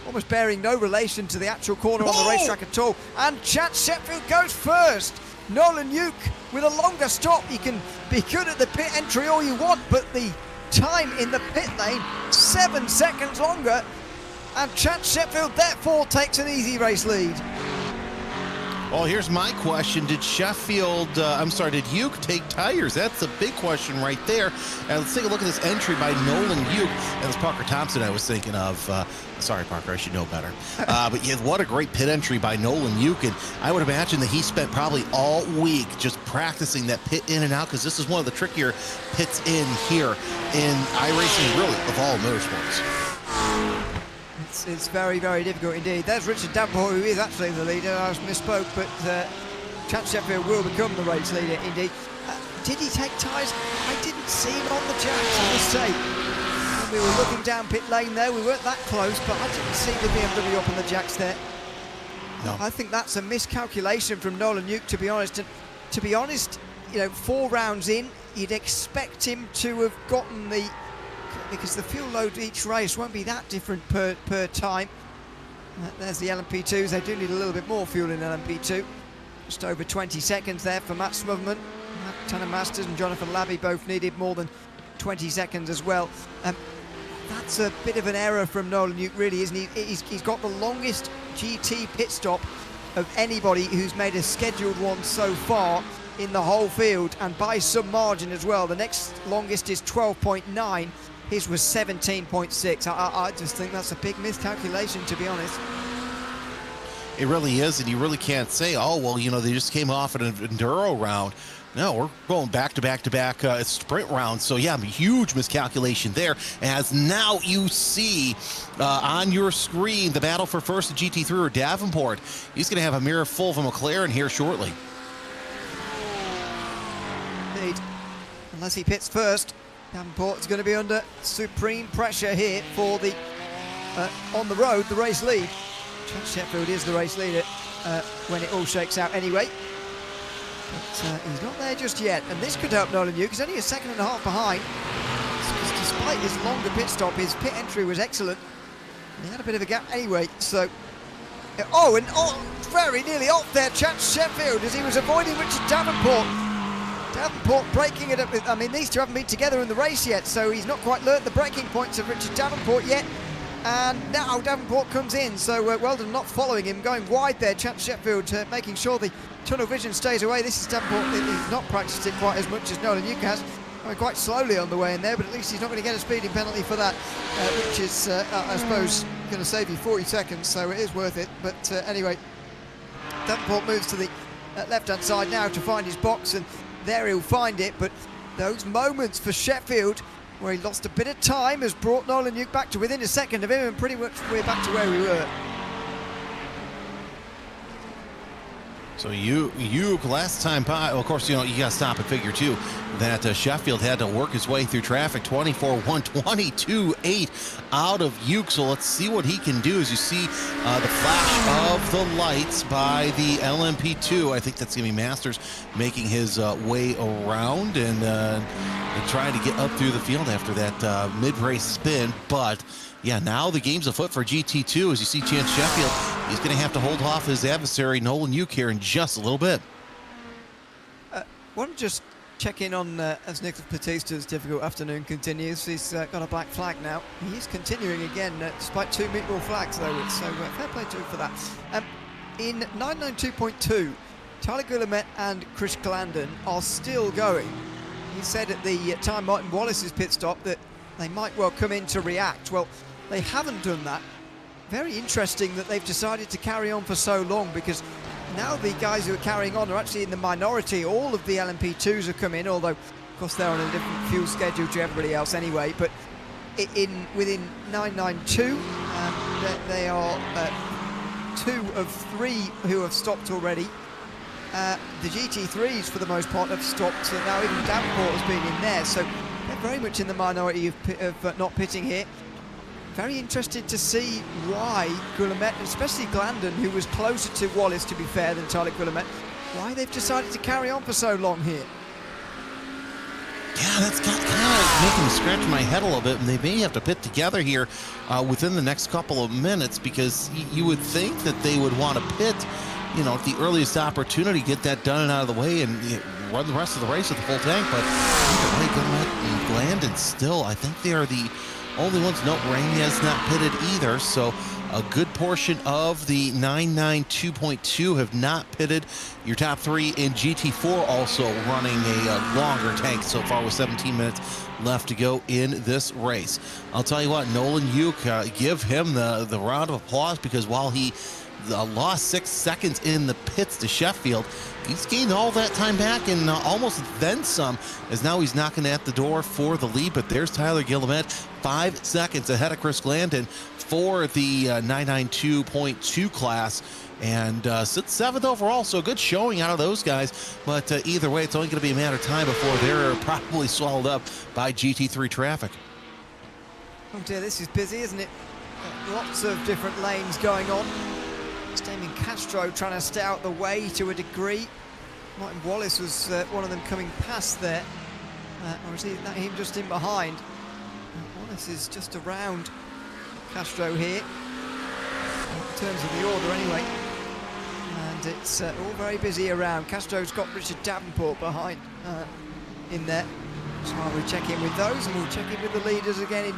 almost bearing no relation to the actual corner on the racetrack at all. And Chad Sheffield goes first. Nolan Hughes with a longer stop. You can be good at the pit entry all you want, but the time in the pit lane, 7 seconds longer. And Chad Sheffield therefore takes an easy race lead. Well, here's my question. Did Hughes take tires? That's a big question right there. And let's take a look at this entry by Nolan Hughes. And it's Parker Thompson I was thinking of. Sorry, Parker, I should know better. But yeah, what a great pit entry by Nolan Hughes. And I would imagine that he spent probably all week just practicing that pit in and out, because this is one of the trickier pits in here in iRacing, really, of all motorsports. It's very, very difficult indeed. There's Richard Davenport, who is actually the leader. I misspoke, but Chad Sheffield will become the race leader indeed. Did he take tyres? I didn't see him on the jacks, I must say. When we were looking down pit lane there, we weren't that close, but I didn't see the BMW up on the jacks there. No. I think that's a miscalculation from Nolan Hughes, to be honest. And to be honest, you know, 4 rounds in, you'd expect him to have gotten the, because the fuel load each race won't be that different per time. There's the LMP2s. They do need a little bit more fuel in LMP2. Just over 20 seconds there for Matt Smotherman. Tanner Masters and Jonathan Labby both needed more than 20 seconds as well. That's a bit of an error from Nolan Hughes, really, isn't he? He's got the longest GT pit stop of anybody who's made a scheduled one so far in the whole field, and by some margin as well. The next longest is 12.9. His was 17.6. I just think that's a big miscalculation, to be honest. It really is, and you really can't say, oh, well, you know, they just came off an enduro round. No, we're going back to back sprint rounds. So, yeah, huge miscalculation there. As now you see on your screen the battle for first in GT3 or Davenport. He's going to have a mirror full of a McLaren here shortly. Indeed. Unless he pits first, Davenport is going to be under supreme pressure here for the, on the road, the race lead. Chance Sheffield is the race leader when it all shakes out anyway. But he's not there just yet, and this could help Nolan Yuke. He's only a second and a half behind. Because despite his longer pit stop, his pit entry was excellent. And he had a bit of a gap anyway, so... very nearly off there, Chance Sheffield, as he was avoiding Richard Davenport. Davenport braking it up. I mean, these two haven't been together in the race yet, so he's not quite learnt the braking points of Richard Davenport yet. And now Davenport comes in, so Weldon not following him, going wide there. Chance Sheffield making sure the tunnel vision stays away. This is Davenport. He's not practiced it quite as much as Nolan Yuke has. Going quite slowly on the way in there, but at least he's not going to get a speeding penalty for that, which is, I suppose, going to save you 40 seconds, so it is worth it. But anyway, Davenport moves to the left-hand side now to find his box, and there he'll find it. But those moments for Sheffield, where he lost a bit of time, has brought Nolan Yuke back to within a second of him, and pretty much we're back to where we were. So Yuke last time, well, of course, you know, you got to stop and figure too that Sheffield had to work his way through traffic. 24-1, 22-8 out of Yuke. So let's see what he can do. As you see the flash of the lights by the LMP2. I think that's going to be Masters making his way around and trying to get up through the field after that mid-race spin. But yeah, now the game's afoot for GT2. As you see Chance Sheffield, he's going to have to hold off his adversary Nolan Yuke here in just a little bit. Want to just check in on as Nicholas Batista's difficult afternoon continues. He's got a black flag now. He is continuing again despite two meatball flags though, so fair play to him for that. In 992.2, Tyler Guillemette and Chris Glandon are still going. He said at the time Martin Wallace's pit stop that they might well come in to react. Well, they haven't done that. Very interesting that they've decided to carry on for so long, because now the guys who are carrying on are actually in the minority. All of the LMP2s have come in, although of course they're on a different fuel schedule to everybody else anyway. But within 992, they are 2 of 3 who have stopped already. The GT3s for the most part have stopped, so now even Davenport has been in there, so they're very much in the minority of not pitting here. Very interested to see why Guillemette, especially Glandon, who was closer to Wallace, to be fair, than Tyler Guillemette, why they've decided to carry on for so long here. Yeah, that's got kind of making me scratch my head a little bit, and they may have to pit together here within the next couple of minutes, because you would think that they would want to pit, you know, at the earliest opportunity, get that done and out of the way, and run the rest of the race with the full tank. But Guillemette and Glandon still, I think they are the only ones. No, Rainier's not pitted either, so a good portion of the 992.2 have not pitted. Your top 3 in GT4 also running a longer tank so far, with 17 minutes left to go in this race. I'll tell you what, Nolan Yuke, give him the round of applause, because while he lost 6 seconds in the pits to Sheffield, he's gained all that time back and almost then some, as now he's knocking at the door for the lead. But there's Tyler Guillemette, 5 seconds ahead of Chris Glandon for the 992.2 class, and sits 7th overall, so good showing out of those guys. But either way, it's only going to be a matter of time before they're probably swallowed up by GT3 traffic. Oh dear, this is busy, isn't it? Lots of different lanes going on. Damien Castro trying to stay out the way to a degree. Martin Wallace was one of them coming past there. Or is that him just in behind? Wallace is just around Castro here, in terms of the order anyway. And it's all very busy around. Castro's got Richard Davenport behind in there. So we'll check in with those, and we'll check in with the leaders again in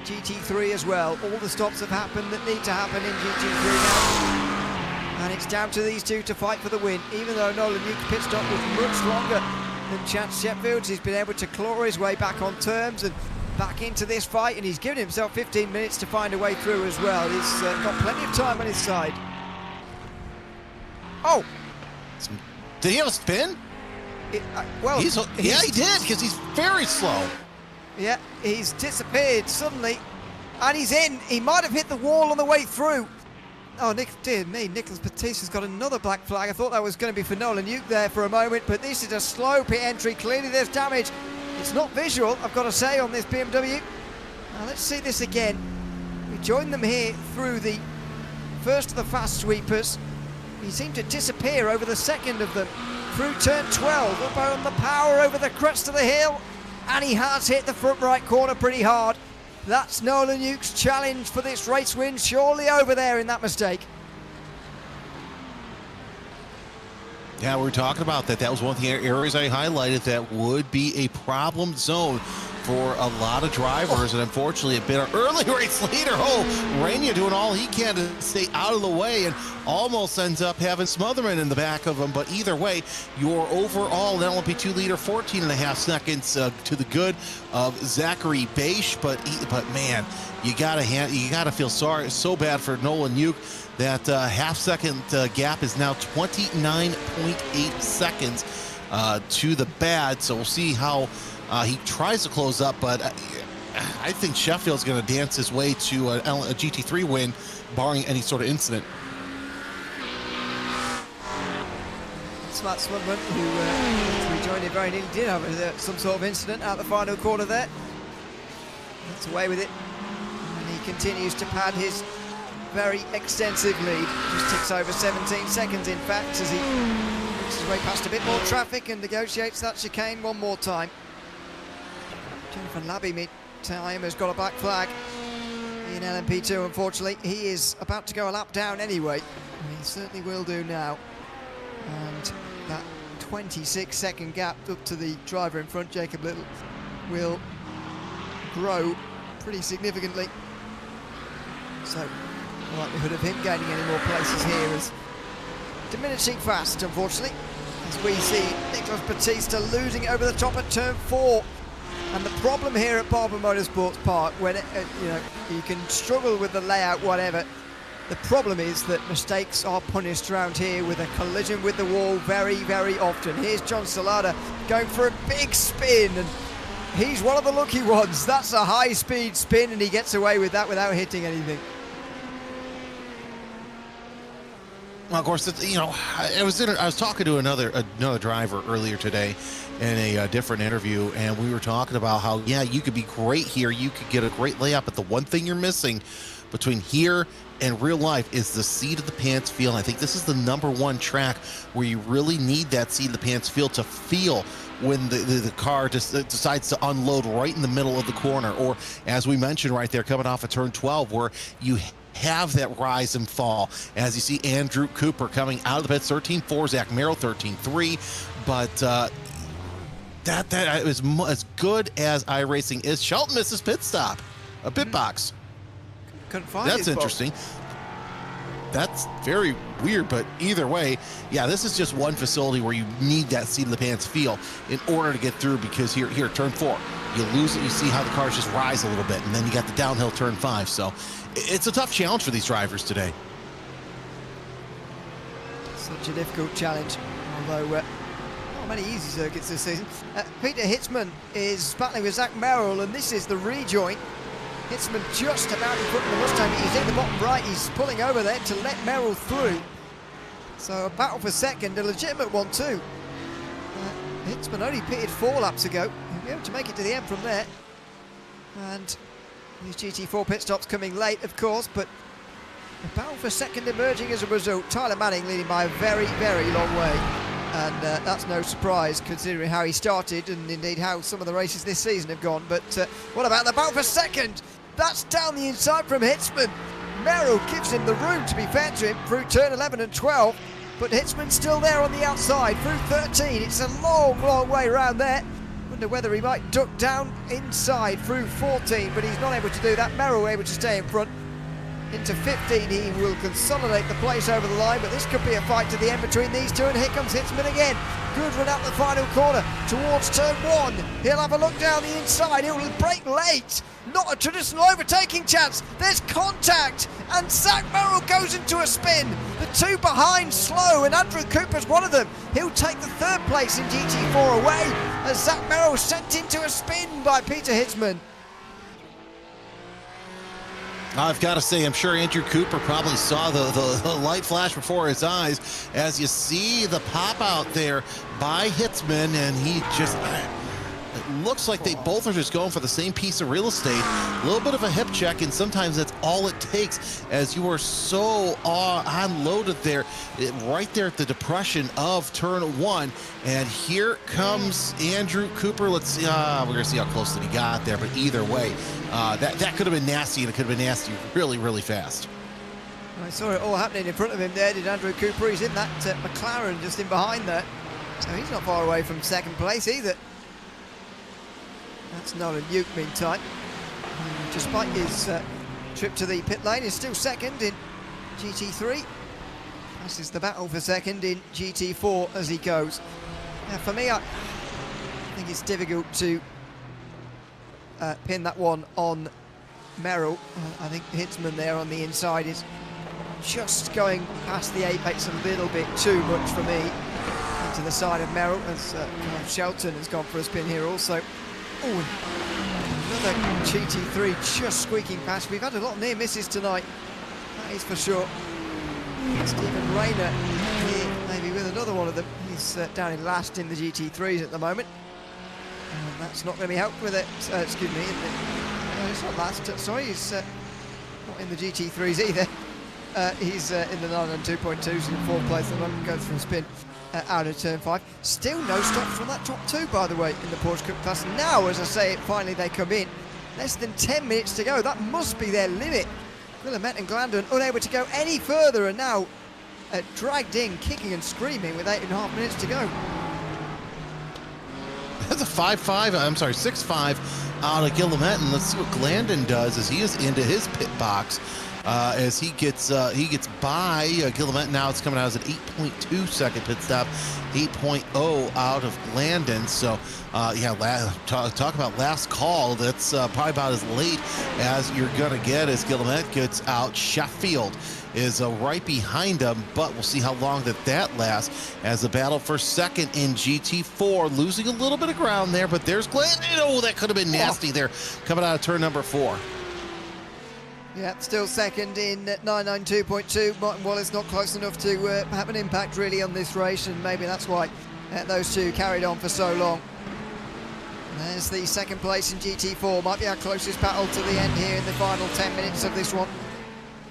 GT3 as well. All the stops have happened that need to happen in GT3 now. And it's down to these two to fight for the win. Even though Nolan Yuke's pit stop was much longer than Chance Sheffield's, he's been able to claw his way back on terms and back into this fight, and he's given himself 15 minutes to find a way through as well. He's got plenty of time on his side. Oh! Did he have a spin? Well, yeah, he did, because he's very slow. Yeah, he's disappeared suddenly, and he's in. He might have hit the wall on the way through. Oh, dear me, Nicholas Batista's got another black flag. I thought that was going to be for Nolan Yuke there for a moment, but this is a slow pit entry. Clearly there's damage. It's not visual, I've got to say, on this BMW. Now let's see this again. We joined them here through the first of the fast sweepers. He seemed to disappear over the second of them through turn 12, up on the power over the crest of the hill, and he has hit the front right corner pretty hard. That's Nolan Yuke's challenge for this race win, surely over there in that mistake. Yeah, we were talking about that. That was one of the areas I highlighted that would be a problem zone for a lot of drivers, and unfortunately a bit of early race leader. Rania doing all he can to stay out of the way and almost ends up having Smotherman in the back of him. But either way, your overall LMP2 leader 14.5 seconds to the good of Zachary Beisch. But man, you gotta feel sorry so bad for Nolan Yuke. That half-second gap is now 29.8 seconds to the bad. So we'll see how he tries to close up, but I think Sheffield's going to dance his way to a GT3 win, barring any sort of incident. Smart Smudman, who rejoined it very nearly, did have some sort of incident out the final corner there. Gets away with it, and he continues to pad his very extensive lead. Just ticks over 17 seconds, in fact, as he makes his way past a bit more traffic and negotiates that chicane one more time. Jonathan Labby, meantime, has got a black flag in LMP2, unfortunately. He is about to go a lap down anyway. He certainly will do now. And that 26-second gap up to the driver in front, Jacob Little, will grow pretty significantly. So the likelihood of him gaining any more places here is diminishing fast, unfortunately, as we see Nicholas Batista losing over the top at turn 4. And the problem here at Barber Motorsports Park, when you can struggle with the layout, whatever, the problem is that mistakes are punished around here with a collision with the wall very, very often. Here's John Salada going for a big spin, and he's one of the lucky ones. That's a high-speed spin, and he gets away with that without hitting anything. Well, of course, I was talking to another driver earlier today in a different interview, and we were talking about how, yeah, you could be great here, you could get a great layup, but the one thing you're missing between here and real life is the seat of the pants feel. And I think this is the #1 track where you really need that seat of the pants feel to feel when the car just decides to unload right in the middle of the corner, or as we mentioned right there, coming off of turn 12, where you have that rise and fall. As you see Andrew Cooper coming out of the pits, 13.4, Zach Merrill 13.3, but that is as good as iRacing is. Shelton misses pit stop, a pit box. Couldn't find That's interesting. That's very weird, but either way, yeah, this is just one facility where you need that seat of the pants feel in order to get through, because here, turn 4, you lose it, you see how the cars just rise a little bit, and then you got the downhill turn 5, so it's a tough challenge for these drivers today. Such a difficult challenge, although not many easy circuits this season. Peter Hitzman is battling with Zach Merrill, and this is the rejoin. Hitzman just about in front of the Mustang. He's in the bottom right. He's pulling over there to let Merrill through. So a battle for second, a legitimate one too. Hitzman only pitted 4 laps ago. He'll be able to make it to the end from there. And these GT4 pit stops coming late, of course, but a battle for second emerging as a result. Tyler Manning leading by a very, very long way. And that's no surprise considering how he started and indeed how some of the races this season have gone. But what about the battle for second? That's down the inside from Hitzman. Merrill gives him the room, to be fair to him, through turn 11 and 12. But Hitzman's still there on the outside through 13. It's a long, long way around there. Wonder whether he might duck down inside through 14, but he's not able to do that. Merrill able to stay in front. into 15. He will consolidate the place over the line, but this could be a fight to the end between these two, and here comes Hitzman again. Good run up the final corner towards turn 1. He'll have a look down the inside. He'll brake late. Not a traditional overtaking chance. There's contact, and Zach Merrill goes into a spin. The two behind slow, and Andrew Cooper's one of them. He'll take the 3rd place in GT4 away as Zach Merrill sent into a spin by Peter Hitzman. I've got to say, I'm sure Andrew Cooper probably saw the light flash before his eyes as you see the pop out there by Hitzman, and he just, it looks like they both are just going for the same piece of real estate. A little bit of a hip check, and sometimes that's all it takes as you are so unloaded there, right there at the depression of turn 1. And here comes Andrew Cooper. Let's see, we're going to see how close that he got there, but either way, that could have been nasty, and it could have been nasty really, really fast. I saw it all happening in front of him there, did Andrew Cooper. He's in that McLaren just in behind there, so he's not far away from 2nd place either. That's Nolan Uke meantime. Despite his trip to the pit lane, is still 2nd in GT3. This is the battle for 2nd in GT4 as he goes. Now for me, I think it's difficult to pin that one on Merrill. I think Hitzman there on the inside is just going past the apex a little bit too much for me. To the side of Merrill as Shelton has gone for a spin here also. Oh, another GT3 just squeaking past. We've had a lot of near misses tonight, that is for sure. Stephen Rayner here, maybe with another one of them. He's down in last in the GT3s at the moment. And that's not going to be helped with it. Excuse me, it's not last. Sorry, he's not in the GT3s either. He's in the 992.2s in 4th place at the moment, goes for a spin. Out of turn 5. Still no stops from that top 2, by the way, in the Porsche Cup class. Now, as I say, finally they come in. Less than 10 minutes to go. That must be their limit. Willamette and Glandon unable to go any further, and now dragged in, kicking and screaming with 8.5 minutes to go. That's a 5.5, I'm sorry, 6.5 out of Willamette, and let's see what Glandon does as he is into his pit box. As he gets by Guillemette. Now it's coming out as an 8.2 second pit stop, 8.0 out of Landon. So yeah, talk about last call. That's probably about as late as you're gonna get as Guillemette gets out. Sheffield is right behind him, but we'll see how long that lasts as the battle for 2nd in GT4, losing a little bit of ground there, but there's Glandon. Oh, that could have been nasty there coming out of turn number 4. Yeah, still 2nd in 992.2. Martin Wallace not close enough to have an impact really on this race, and maybe that's why those two carried on for so long. There's the 2nd place in GT4. Might be our closest battle to the end here in the final 10 minutes of this one.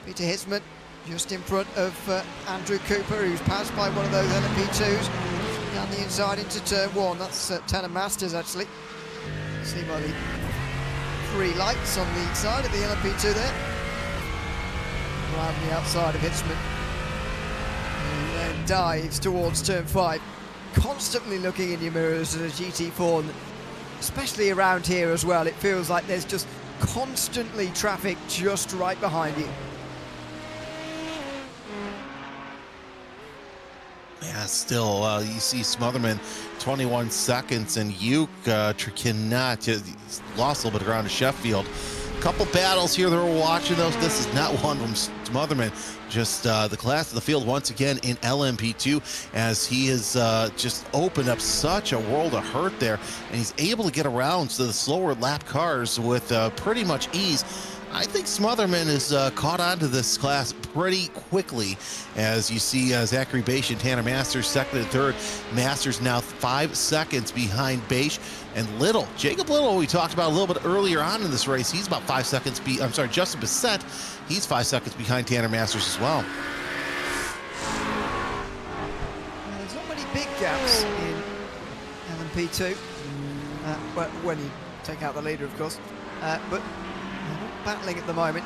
Peter Hitzman just in front of Andrew Cooper, who's passed by one of those LMP2s down the inside into turn 1. That's Tanner Masters actually. See by the 3 lights on the side of the LMP2 there. Right on the outside of Hitzman. And then dives towards turn 5. Constantly looking in your mirrors at a GT4, and especially around here as well. It feels like there's just constantly traffic just right behind you. Yeah, still, you see Smotherman 21 seconds, and Uke cannot, lost a little bit of ground to Sheffield. Couple battles here that we're watching those. This is not one from Smotherman. Just the class of the field once again in LMP2 as he has just opened up such a world of hurt there, and he's able to get around to the slower lap cars with pretty much ease. I think Smotherman is caught on to this class pretty quickly, as you see Zachary Bache and Tanner Masters 2nd and 3rd. Masters now 5 seconds behind Bache, and Jacob Little, we talked about a little bit earlier on in this race, he's about 5 seconds I'm sorry, Justin Bissett, he's 5 seconds behind Tanner Masters as well. There's not many big gaps in LMP2, when you take out the leader, of course, but battling at the moment.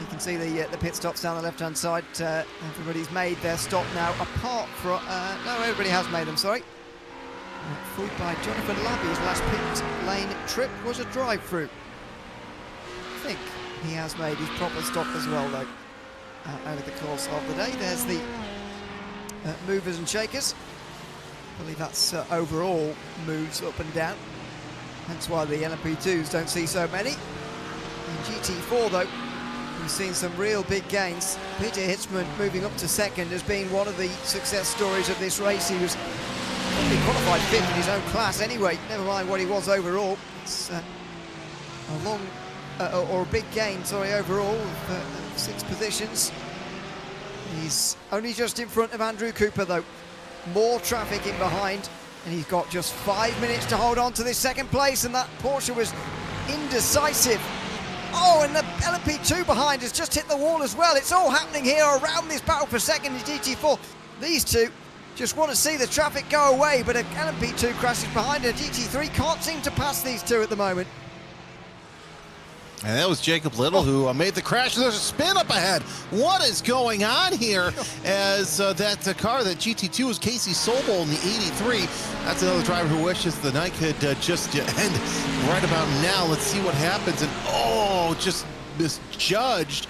You can see the pit stops down the left-hand side. Everybody's made their stop now, apart from... no, everybody has made them, sorry. Fooled by Jonathan Labby's last pit lane trip was a drive-through. I think. he has made his proper stop as well, though, over the course of the day. There's the movers and shakers. I believe that's overall moves up and down. That's why the LMP2s don't see so many. In GT4, though, we've seen some real big gains. Peter Hitzman moving up to second has been one of the success stories of this race. He was probably qualified fifth in his own class anyway, never mind what he was overall. It's a long, or a big gain, sorry, overall of 6 positions. He's only just in front of Andrew Cooper, though. More traffic in behind, and he's got just 5 minutes to hold on to this second place, and that Porsche was indecisive. Oh, and the LMP2 behind has just hit the wall as well. It's all happening here around this battle for second in GT4. These two just want to see the traffic go away, but a LMP2 crashes behind, and a GT3 can't seem to pass these two at the moment. And that was Jacob Little who made the crash. There's a spin up ahead. What is going on here? As that car, that GT2, was Casey Sobel in the 83. That's another driver who wishes the night could just end right about now. Let's see what happens. And just misjudged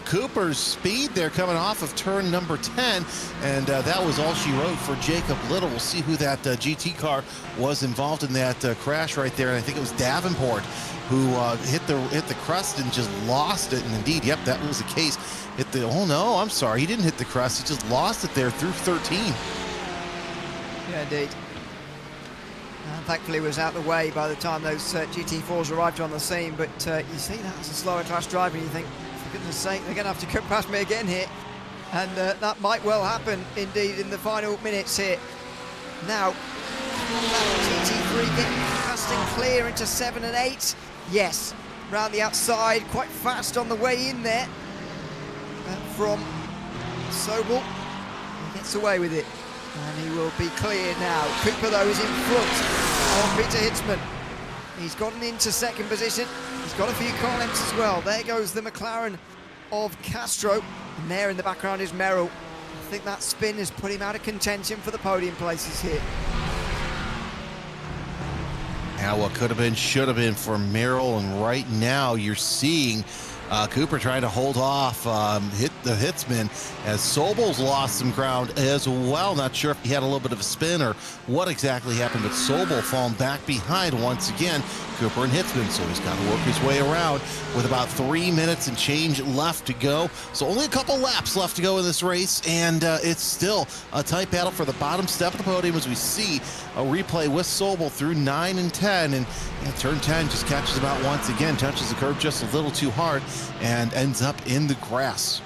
Cooper's speed there coming off of turn number 10. And that was all she wrote for Jacob Little. We'll see who that GT car was involved in that crash right there. And I think it was Davenport who hit the crust and just lost it. And indeed, yep, that was the case. Oh no, I'm sorry, he didn't hit the crust. He just lost it there through 13. Yeah, indeed. And thankfully, it was out of the way by the time those GT4s arrived on the scene. But you see that as a slower class driver, and you think, for goodness sake, they're going to have to come past me again here. And that might well happen, indeed, in the final minutes here. Now, that GT3 getting fast and clear into 7 and 8. Yes, round the outside, quite fast on the way in there from Sobel. He gets away with it, and he will be clear now. Cooper, though, is in front of Peter Hitzman. He's gotten into second position. He's got a few car lengths as well. There goes the McLaren of Castro, and there in the background is Merrill. I think that spin has put him out of contention for the podium places here. Now what could have been, should have been for Merrill, and right now you're seeing Cooper trying to hold off hit the Hitzman, as Sobel's lost some ground as well. Not sure if he had a little bit of a spin or what exactly happened, but Sobel falling back behind once again, Cooper and Hitzman. So he's got to work his way around with about 3 minutes and change left to go. So only a couple laps left to go in this race, and it's still a tight battle for the bottom step of the podium, as we see a replay with Sobel through 9 and 10, and turn 10 just catches him out once again, touches the curb just a little too hard, and ends up in the grass.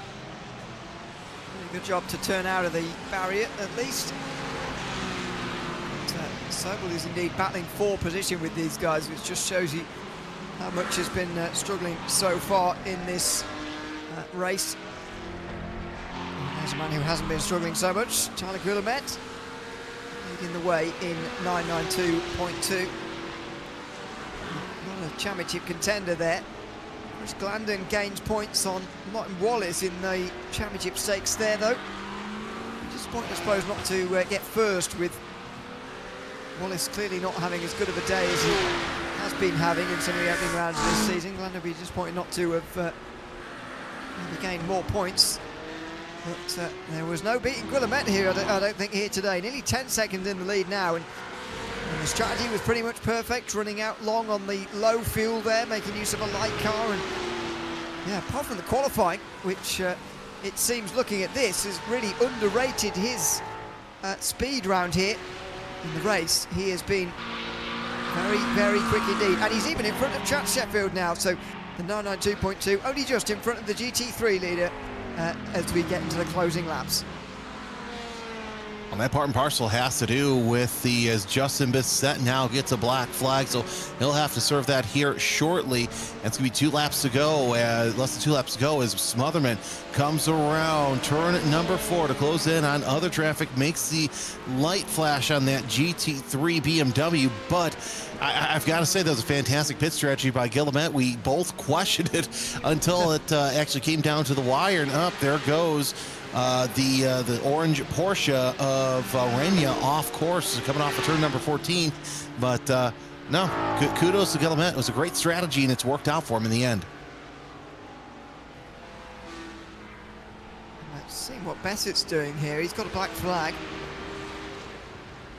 Really good job to turn out of the barrier, at least. Sobel is indeed battling for position with these guys, which just shows you how much has been struggling so far in this race. And there's a man who hasn't been struggling so much, Tyler Guillemette, leading the way in 992.2. Not a championship contender there. Chris Glandon gains points on Martin Wallace in the championship stakes there, though. Disappointing, I suppose, not to get first, with Wallace clearly not having as good of a day as he has been having in some of the opening rounds of this season. Glandon will be disappointed not to have gained more points. But there was no beating Guillemette here, I don't think, here today. Nearly 10 seconds in the lead now, and the strategy was pretty much perfect, running out long on the low fuel there, making use of a light car. And yeah, apart from the qualifying, which it seems, looking at this, has really underrated his speed round here in the race. He has been very, very quick indeed, and he's even in front of Chad Sheffield now. So the 992.2 only just in front of the GT3 leader as we get into the closing laps. Well, that part and parcel has to do with as Justin Bissett now gets a black flag, so he'll have to serve that here shortly. And it's going to be 2 laps to go, less than 2 laps to go, as Smotherman comes around turn number 4 to close in on other traffic, makes the light flash on that GT3 BMW. But I've got to say, that was a fantastic pit strategy by Guillemette. We both questioned it until it actually came down to the wire, and up there goes the orange Porsche of Renia off course, coming off of turn number 14. But no, kudos to Guillemette. It was a great strategy, and it's worked out for him in the end. what Bessett's doing here. He's got a black flag.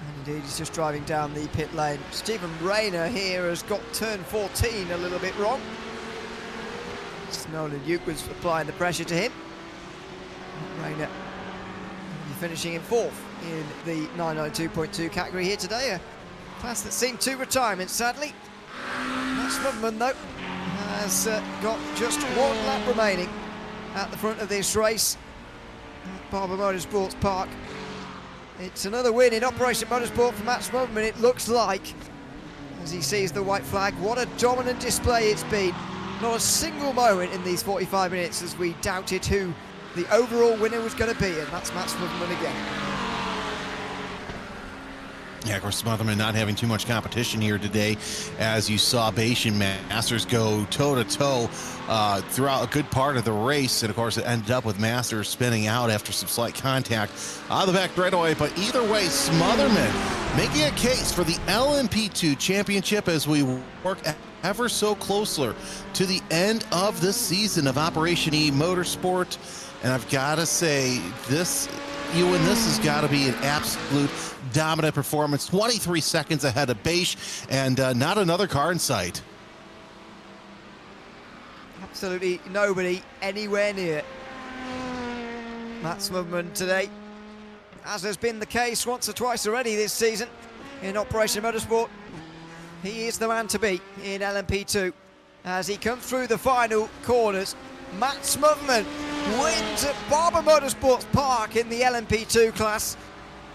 And indeed, he's just driving down the pit lane. Stephen Rayner here has got turn 14 a little bit wrong. Nolan Duke was applying the pressure to him. Rayner finishing in 4th in the 992.2 category here today. A class that's seen 2 retirements, sadly. Max Mudman, though, has got just 1 lap remaining at the front of this race at Barber Motorsports Park. It's another win in Operation Motorsport for Max Mudman, it looks like, as he sees the white flag. What a dominant display it's been. Not a single moment in these 45 minutes as we doubted who the overall winner was going to be, and that's Max Mudman again. Yeah, of course, Smotherman not having too much competition here today, as you saw Beish and Masters go toe-to-toe throughout a good part of the race, and of course it ended up with Masters spinning out after some slight contact out of the back straightaway. But either way, Smotherman making a case for the LMP2 championship as we work ever so closer to the end of the season of Operation eMotorsport. And I've got to say, this has got to be an absolute dominant performance. 23 seconds ahead of Beish, and not another car in sight. Absolutely nobody anywhere near Max Mudman today, as has been the case once or twice already this season in Operation Motorsport. He is the man to beat in LMP2 as he comes through the final corners. Max Mudman wins at Barber Motorsports Park in the LMP2 class.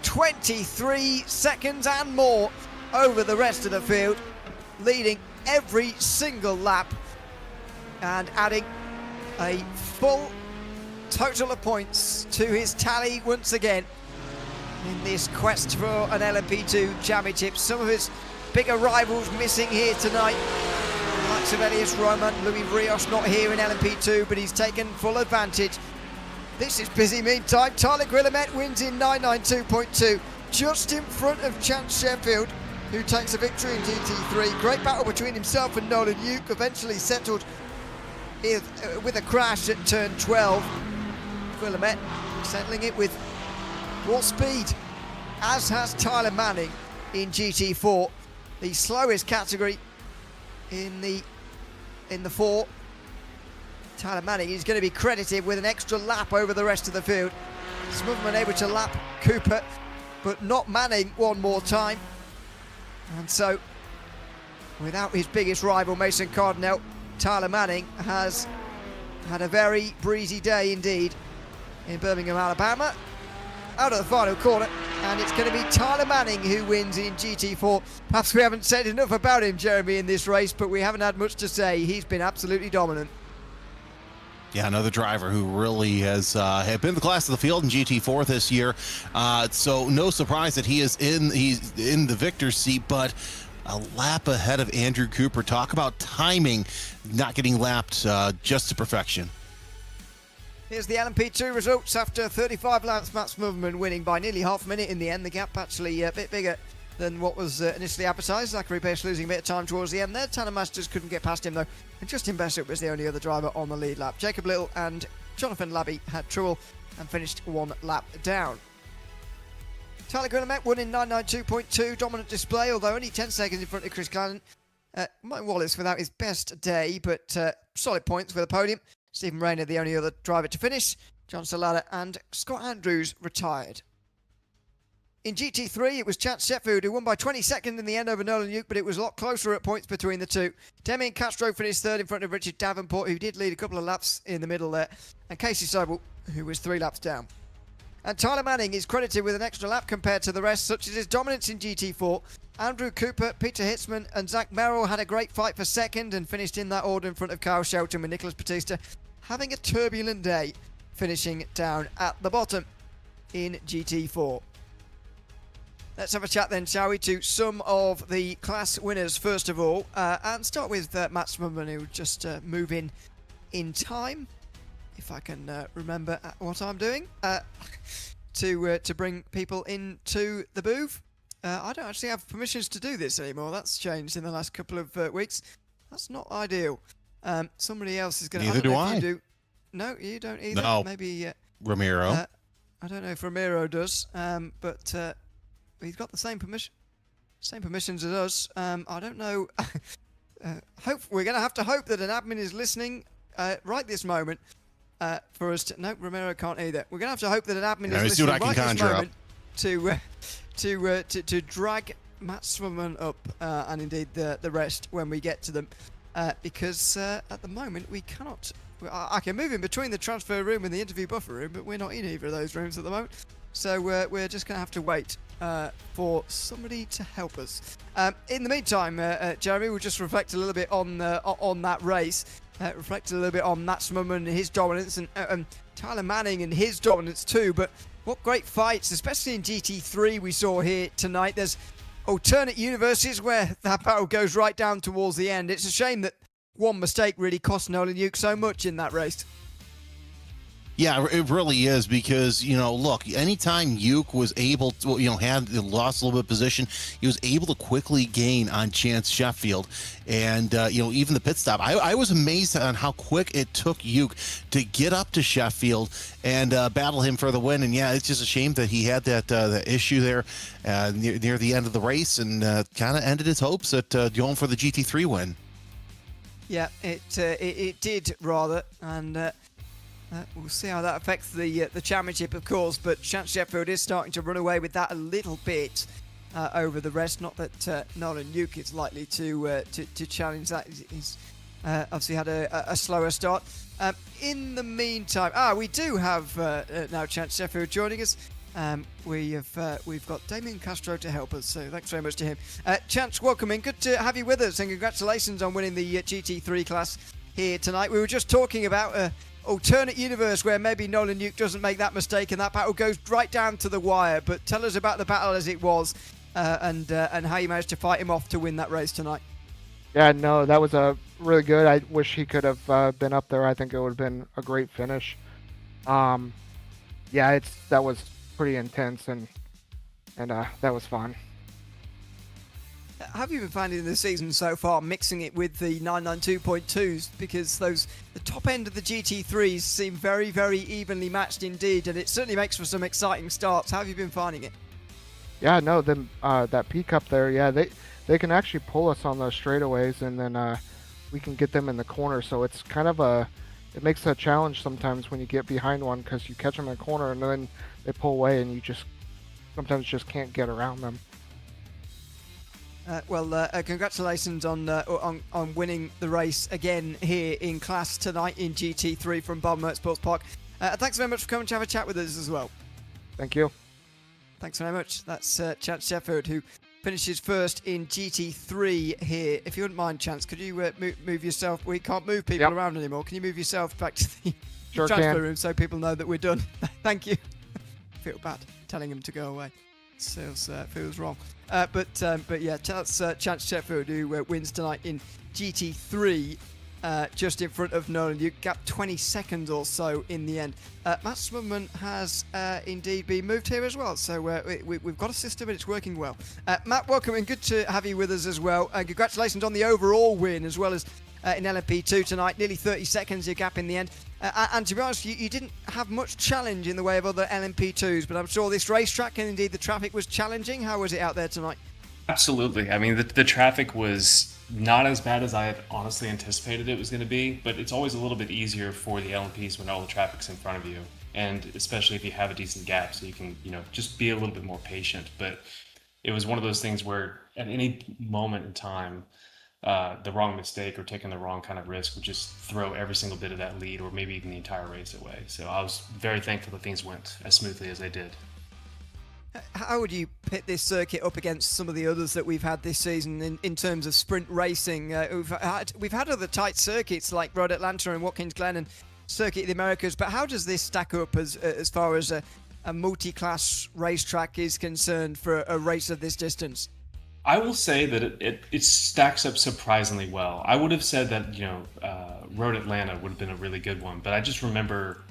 23 seconds and more over the rest of the field, leading every single lap and adding a full total of points to his tally once again in this quest for an LMP2 championship. Some of his bigger rivals missing here tonight. Likes of Elias Roman, Louis Rios not here in LMP2, but he's taken full advantage. This is busy meantime. Tyler Guillemet wins in 992.2, just in front of Chance Sheffield, who takes a victory in GT3. Great battle between himself and Nolan Duke, eventually settled with a crash at turn 12. Guillemet settling it with more speed, as has Tyler Manning in GT4, the slowest category in the 4. Tyler Manning is going to be credited with an extra lap over the rest of the field. Smotherman able to lap Cooper, but not Manning one more time. And so, without his biggest rival, Mason Cardinal, Tyler Manning has had a very breezy day indeed in Birmingham, Alabama. Out of the final corner, and it's going to be Tyler Manning who wins in GT4. Perhaps we haven't said enough about him, Jeremy, in this race, but we haven't had much to say. He's been absolutely dominant. Yeah, another driver who really has been the class of the field in GT4 this year. So no surprise that he's in the victor's seat, but a lap ahead of Andrew Cooper. Talk about timing, not getting lapped just to perfection. Here's the LMP2 results after 35 laps. Max Mudman winning by nearly half a minute in the end. The gap actually a bit bigger than what was initially advertised. Zachary Pierce losing a bit of time towards the end there. Tanner Masters couldn't get past him though. And Justin Bessett was the only other driver on the lead lap. Jacob Little and Jonathan Labby had trouble and finished 1 lap down. Tyler Guillemet won in 992.2. Dominant display, although only 10 seconds in front of Chris Glennon. Mike Wallace without his best day, but solid points for the podium. Stephen Rayner, the only other driver to finish. John Salada and Scott Andrews retired. In GT3, it was Chance Sheffield who won by 20 seconds in the end over Nolan Duke, but it was a lot closer at points between the two. Demi Castro finished 3rd in front of Richard Davenport, who did lead a couple of laps in the middle there, and Casey Sobel, who was 3 laps down. And Tyler Manning is credited with an extra lap compared to the rest, such as his dominance in GT4. Andrew Cooper, Peter Hitzman and Zach Merrill had a great fight for second and finished in that order in front of Kyle Shelton, with Nicholas Batista having a turbulent day, finishing down at the bottom in GT4. Let's have a chat then, shall we, to some of the class winners first of all, and start with Max Mudman, who just move in time, if I can remember what I'm doing, to bring people into the booth. I don't actually have permissions to do this anymore. That's changed in the last couple of weeks. That's not ideal. Somebody else is going to... Neither do I. You do. No, you don't either. No. Maybe... Ramiro. I don't know if Ramiro does, but he's got the same permissions as us. I don't know. Hope we're going to have to hope that an admin is listening right this moment for us to. No, Ramiro can't either. We're going to have to hope that an admin is listening right this moment to drag Matt Swimmerman up and indeed the rest when we get to them, because at the moment we cannot. I can move in between the transfer room and the interview buffer room, but we're not in either of those rooms at the moment. So we're just going to have to wait for somebody to help us. In the meantime, Jeremy, we'll just reflect a little bit on that race. Reflect a little bit on Matt Swimmerman and his dominance, and Tyler Manning and his dominance too. But what great fights, especially in GT3, we saw here tonight. There's alternate universes where that battle goes right down towards the end. It's a shame that one mistake really cost Nolan Yuke so much in that race. Yeah, it really is, because, look, anytime Yuke was able to, had lost a little bit of position, he was able to quickly gain on Chance Sheffield. And, even the pit stop, I was amazed on how quick it took Yuke to get up to Sheffield and battle him for the win. And, yeah, it's just a shame that he had that issue there near the end of the race, and kind of ended his hopes at going for the GT3 win. Yeah, it did rather, and we'll see how that affects the championship, of course. But Chance Sheffield is starting to run away with that a little bit over the rest. Not that Nolan Yuke is likely to challenge that. He's obviously had a slower start. In the meantime, we do have now Chance Sheffield joining us. We've got Damien Castro to help us, so thanks very much to him. Chance, welcome in. Good to have you with us, and congratulations on winning the GT3 class here tonight. We were just talking about an alternate universe where maybe Nolan Yuke doesn't make that mistake and that battle goes right down to the wire. But tell us about the battle as it was, and how you managed to fight him off to win that race tonight. Yeah, no, that was really good. I wish he could have been up there. I think it would have been a great finish. That was pretty intense, and that was fun. Have you been finding the season so far mixing it with the 992.2s, because the top end of the GT3s seem very, very evenly matched indeed, and it certainly makes for some exciting starts. How have you been finding it? Yeah, no, that peak up there, yeah, they can actually pull us on those straightaways, and then we can get them in the corner. So it's kind of it makes a challenge sometimes when you get behind one, because you catch them in a corner and then they pull away, and you sometimes just can't get around them. Congratulations on winning the race again here in class tonight in GT3 from Barber Motorsports Park. Thanks very much for coming to have a chat with us as well. Thank you. Thanks very much. That's Chance Sheffield, who finishes first in GT3 here. If you wouldn't mind, Chance, could you move yourself? We can't move people around anymore. Can you move yourself back to the transfer room so people know that we're done? Thank you. I feel bad telling him to go away. Feels wrong. But yeah, that's Chance Sheffield, who wins tonight in GT3, just in front of Nolan Yuke, gap 20 seconds or so in the end. Matt Swimmerman has indeed been moved here as well, so we've got a system and it's working well. Matt, welcome, and good to have you with us as well. Congratulations on the overall win, as well as in LMP2 tonight. Nearly 30 seconds your gap in the end. And to be honest, you didn't have much challenge in the way of other LMP2s, but I'm sure this racetrack and indeed the traffic was challenging. How was it out there tonight? Absolutely. I mean, the traffic was not as bad as I had honestly anticipated it was going to be, but it's always a little bit easier for the LMPs when all the traffic's in front of you, and especially if you have a decent gap, so you can, just be a little bit more patient. But it was one of those things where at any moment in time, the wrong mistake or taking the wrong kind of risk would just throw every single bit of that lead, or maybe even the entire race away. So I was very thankful that things went as smoothly as they did. How would you pit this circuit up against some of the others that we've had this season in terms of sprint racing? We've had other tight circuits like Road Atlanta and Watkins Glen and Circuit of the Americas, but how does this stack up as far as a multi-class racetrack is concerned for a race of this distance? I will say that it stacks up surprisingly well. I would have said that Road Atlanta would have been a really good one, but I just remember,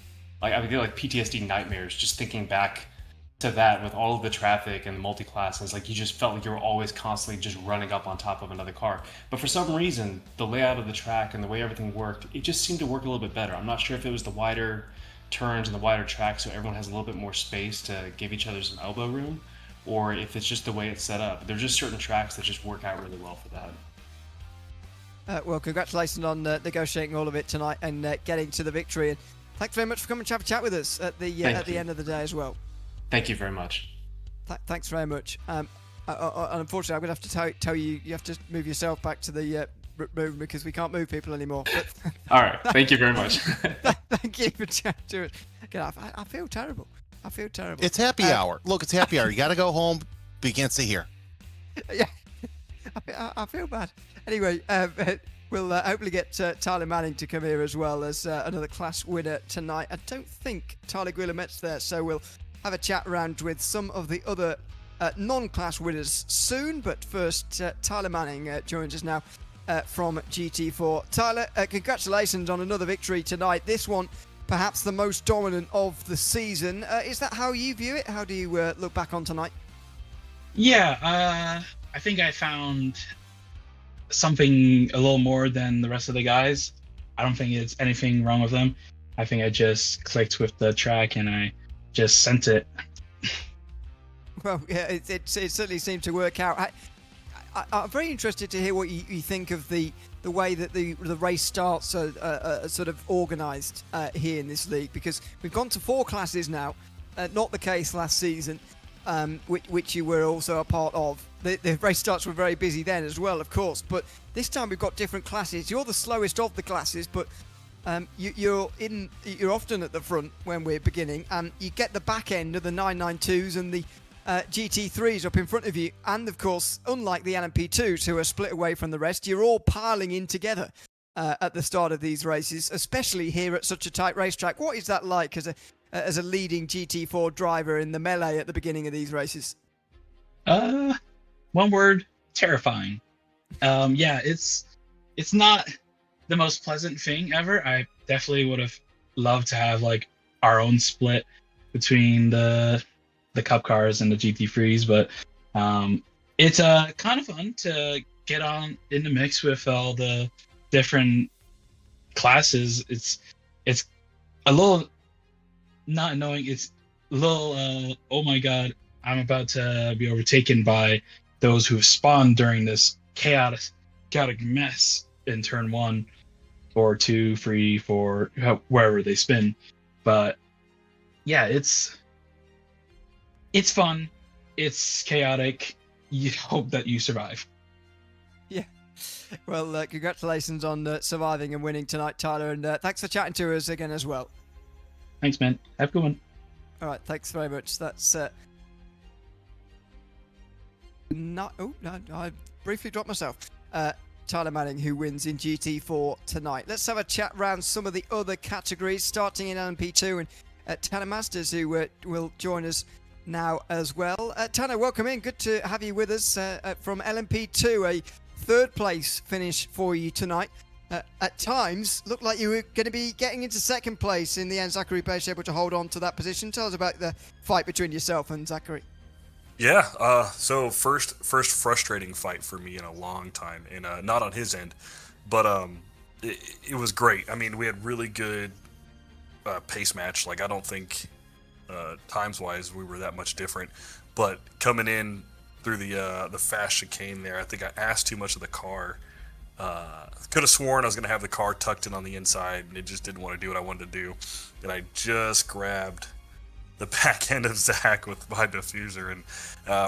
I would get PTSD nightmares just thinking back to that with all of the traffic and the multi-classes. You just felt like you were always constantly just running up on top of another car. But for some reason, the layout of the track and the way everything worked, it just seemed to work a little bit better. I'm not sure if it was the wider turns and the wider track so everyone has a little bit more space to give each other some elbow room, or if it's just the way it's set up. There's just certain tracks that just work out really well for that. Well, congratulations on negotiating all of it tonight and getting to the victory. And thanks very much for coming to have a chat with us at the end of the day as well. Thank you very much. Thanks very much. Unfortunately, I'm going to have to tell you, you have to move yourself back to the room because we can't move people anymore. But all right. Thank you very much. Thank you for chatting to us. I feel terrible. I feel terrible. It's happy hour. Look, it's happy hour. You got to go home, but you can't stay here. Yeah, I feel bad. Anyway, we'll hopefully get Tyler Manning to come here as well as another class winner tonight. I don't think Tyler Guillemet's there, so we'll have a chat around with some of the other non-class winners soon. But first, Tyler Manning joins us now from GT4. Tyler, congratulations on another victory tonight. This one, perhaps the most dominant of the season. Is that how you view it? How do you look back on tonight? Yeah, I think I found something a little more than the rest of the guys. I don't think it's anything wrong with them. I think I just clicked with the track and I just sent it. Well, yeah, it certainly seemed to work out. I'm very interested to hear what you think of the way that the race starts are sort of organised here in this league, because we've gone to 4 classes now, not the case last season, which you were also a part of. The race starts were very busy then as well, of course, but this time we've got different classes. You're the slowest of the classes, but you're often at the front when we're beginning, and you get the back end of the 992s and the GT3s up in front of you, and of course, unlike the LMP2s who are split away from the rest, you're all piling in together at the start of these races, especially here at such a tight racetrack. What is that like as a leading GT4 driver in the melee at the beginning of these races? One word: terrifying. Yeah, it's not the most pleasant thing ever. I definitely would have loved to have like our own split between the Cup cars and the GT3s, but it's kind of fun to get on in the mix with all the different classes. It's a little not annoying. It's a little oh my god, I'm about to be overtaken by those who've spawned during this chaotic mess in turn 1 or 2, 3, 4, wherever they spin. But yeah, it's fun. It's chaotic. You hope that you survive. Yeah. Well, congratulations on surviving and winning tonight, Tyler, and thanks for chatting to us again as well. Thanks, man. Have a good one. All right, thanks very much. That's I briefly dropped myself. Tyler Manning, who wins in GT4 tonight. Let's have a chat around some of the other categories, starting in LMP2, and Tanner Masters, who will join us now as well. Tanner, welcome in. Good to have you with us from LMP2. A 3rd place finish for you tonight. At times, looked like you were going to be getting into 2nd place. In the end, Zachary Page able to hold on to that position. Tell us about the fight between yourself and Zachary. Yeah, so first frustrating fight for me in a long time, and not on his end, but it was great. I mean, we had really good pace match. Like, I don't think times-wise we were that much different, but coming in through the fast chicane there, I think I asked too much of the car. Could have sworn I was going to have the car tucked in on the inside, and it just didn't want to do what I wanted to do, and I just grabbed the back end of Zach with my diffuser and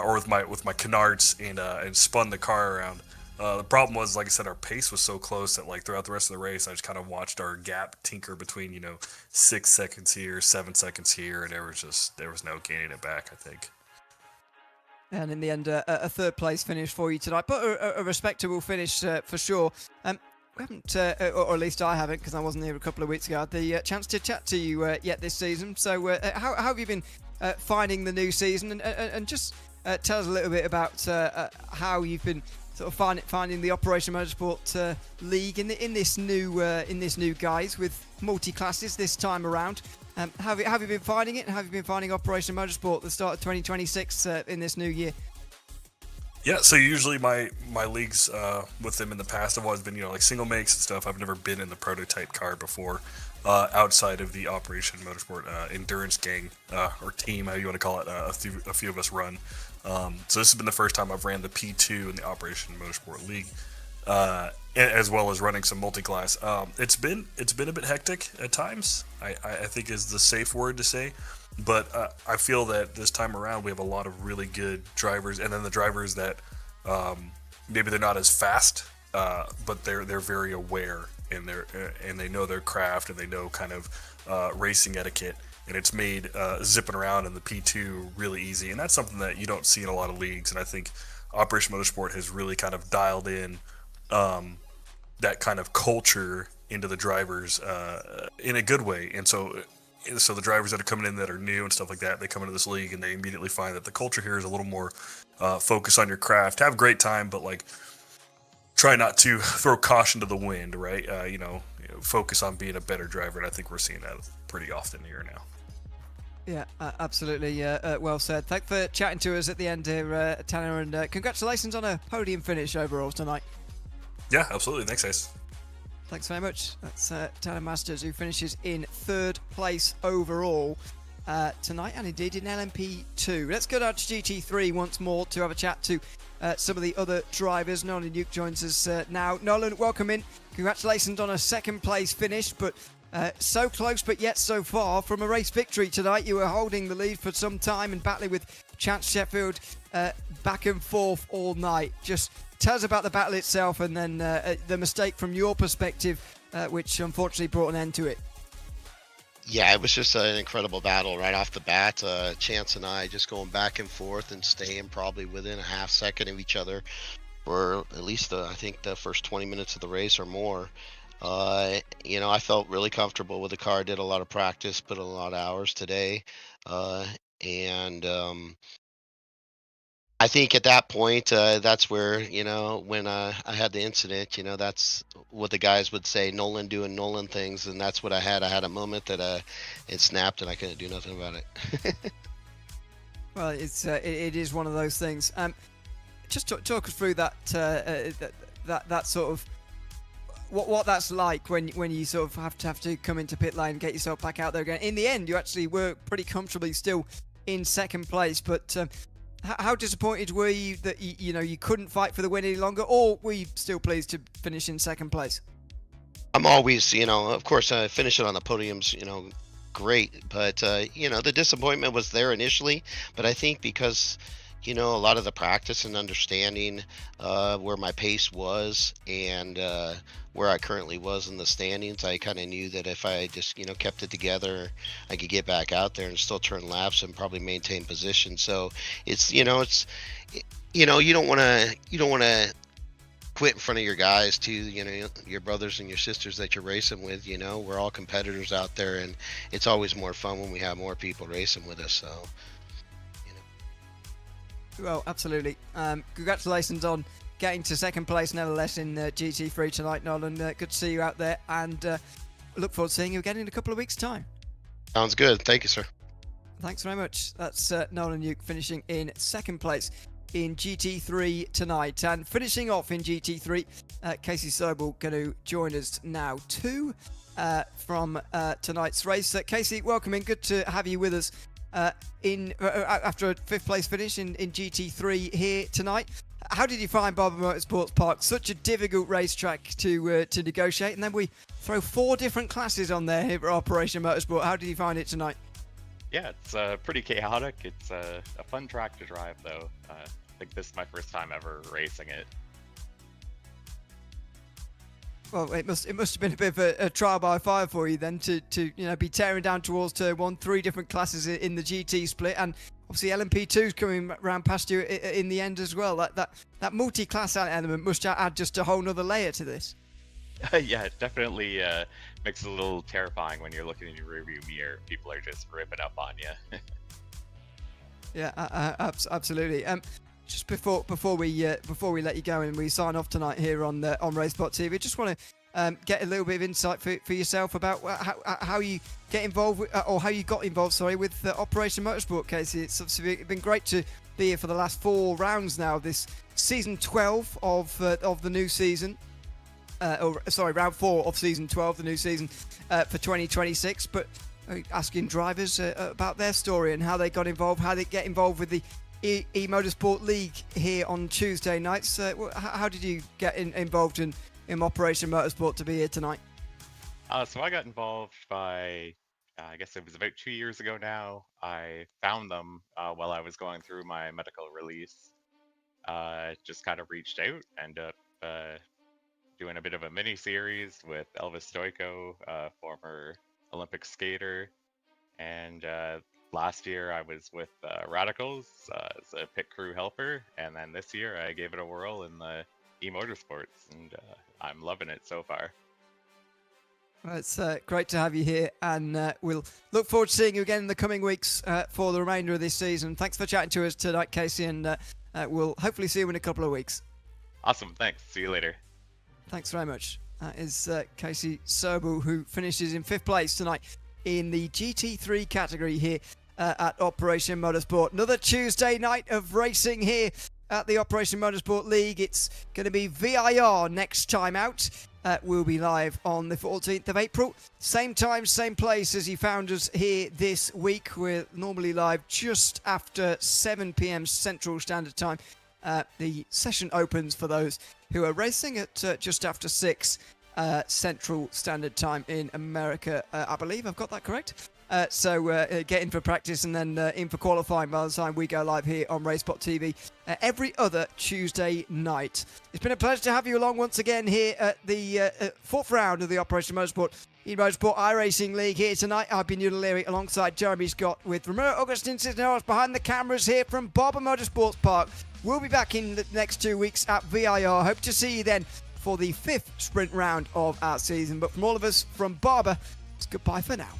or with my canards and spun the car around. The problem was, like I said, our pace was so close that like throughout the rest of the race, I just kind of watched our gap tinker between 6 seconds here, 7 seconds here, and there was no gaining it back, I think. And in the end, a 3rd place finish for you tonight, but a respectable finish for sure. We haven't, or at least I haven't, because I wasn't here a couple of weeks ago, had the chance to chat to you yet this season. So how have you been finding the new season? And just tell us a little bit about how you've been sort of finding the Operation Motorsport League in this new guise with multi-classes this time around. Have you been finding it? Have you been finding Operation Motorsport at the start of 2026 in this new year? Yeah, so usually my leagues with them in the past have always been like single makes and stuff. I've never been in the prototype car before, outside of the Operation Motorsport endurance gang or team, how you want to call it. A few of us run. So this has been the first time I've ran the P2 in the Operation Motorsport League, as well as running some multi-class. It's been a bit hectic at times. I think is the safe word to say. But I feel that this time around we have a lot of really good drivers, and then the drivers that maybe they're not as fast, but they're very aware and they know their craft and they know kind of racing etiquette, and it's made zipping around in the P2 really easy, and that's something that you don't see in a lot of leagues. And I think Operation Motorsport has really kind of dialed in that kind of culture into the drivers in a good way, and so the drivers that are coming in that are new and stuff like that, they come into this league and they immediately find that the culture here is a little more focus on your craft. Have a great time, but like try not to throw caution to the wind, right? Focus on being a better driver, and I think we're seeing that pretty often here now. Yeah, absolutely. Well said. Thanks for chatting to us at the end here, Tanner, and congratulations on a podium finish overall tonight. Yeah, absolutely. Thanks, guys. Thanks very much. That's Tanner Masters, who finishes in 3rd place overall tonight, and indeed in LMP2. Let's go down to GT3 once more to have a chat to some of the other drivers. Nolan Duke joins us now. Nolan, welcome in. Congratulations on a 2nd place finish, but so close but yet so far from a race victory tonight. You were holding the lead for some time and battling with Chance Sheffield back and forth all night. Just tell us about the battle itself, and then the mistake from your perspective, which unfortunately brought an end to it. Yeah, it was just an incredible battle right off the bat. Chance and I just going back and forth and staying probably within a half second of each other for at least I think the first 20 minutes of the race or more. I felt really comfortable with the car. Did a lot of practice, put a lot of hours today, and I think at that point, that's where, when I had the incident, that's what the guys would say, Nolan doing Nolan things, and that's what I had. I had a moment that it snapped, and I couldn't do nothing about it. Well, it is one of those things. Just talk us through that sort of what that's like when you sort of have to come into pit lane and get yourself back out there again. In the end, you actually were pretty comfortably still in 2nd place, but how disappointed were you that you couldn't fight for the win any longer, or were you still pleased to finish in 2nd place? I'm always, of course, finishing on the podiums, great, but the disappointment was there initially, but I think because a lot of the practice and understanding where my pace was and where I currently was in the standings, I kind of knew that if I just kept it together, I could get back out there and still turn laps and probably maintain position. So it's you don't want to quit in front of your guys too, your brothers and your sisters that you're racing with. We're all competitors out there, and it's always more fun when we have more people racing with us. So well, absolutely. Congratulations on getting to 2nd place nevertheless in GT3 tonight, Nolan. Good to see you out there, and look forward to seeing you again in a couple of weeks' time. Sounds good. Thank you, sir. Thanks very much. That's Nolan Duke finishing in 2nd place in GT3 tonight. And finishing off in GT3, Casey Sobel going to join us now too from tonight's race. Casey, welcome in. Good to have you with us after a 5th place finish in GT3 here tonight. How did you find Barber Motorsports Park? Such a difficult racetrack to negotiate, and then we throw 4 different classes on there here for Operation Motorsport. How did you find it tonight? Yeah, it's pretty chaotic. It's a fun track to drive, though. I think this is my first time ever racing it. Well, it must have been a bit of a trial by fire for you then to be tearing down towards turn 1, 3 different classes in the GT split, and obviously LMP2's coming round past you in the end as well. That multi-class element must add just a whole nother layer to this. Yeah, it definitely makes it a little terrifying when you're looking in your rearview mirror. People are just ripping up on you. Yeah, absolutely. Just before we let you go and we sign off tonight here on RaceSpot TV, just want to get a little bit of insight for yourself about how you get involved with, or how you got involved, with Operation Motorsport, Casey. It's obviously been great to be here for the last 4 rounds now of this season 12 of the new season. round 4 of season 12, the new season for 2026. But asking drivers about their story and how they got involved, how they get involved with the eMotorsport League here on Tuesday nights. How did you get involved in Operation Motorsport to be here tonight? So I got involved by, I guess it was about 2 years ago now. I found them while I was going through my medical release. Just kind of reached out, ended up doing a bit of a mini series with Elvis Stoico, former Olympic skater, and last year I was with Radicals as a pit crew helper, and then this year I gave it a whirl in the eMotorsports, and I'm loving it so far. Well, it's great to have you here, and we'll look forward to seeing you again in the coming weeks for the remainder of this season. Thanks for chatting to us tonight, Casey, and we'll hopefully see you in a couple of weeks. Awesome, thanks. See you later. Thanks very much. That is Casey Sobel, who finishes in 5th place tonight in the GT3 category here at Operation Motorsport. Another Tuesday night of racing here at the Operation Motorsport League. It's going to be VIR next time out. We'll be live on the 14th of April. Same time, same place as you found us here this week. We're normally live just after 7 p.m. Central Standard Time. The session opens for those who are racing at just after 6 Central Standard Time in America, I believe. I've got that correct. So get in for practice and then in for qualifying by the time we go live here on RaceSpotTV every other Tuesday night. It's been a pleasure to have you along once again here at the 4th round of the Operation Motorsport eMotorsport iRacing League here tonight. I've been Ewan Leary alongside Jeremy Scott with Ramiro Augustin Cisneros behind the cameras here from Barber Motorsports Park. We'll be back in the next 2 weeks at VIR. Hope to see you then for the 5th sprint round of our season. But from all of us from Barber, it's goodbye for now.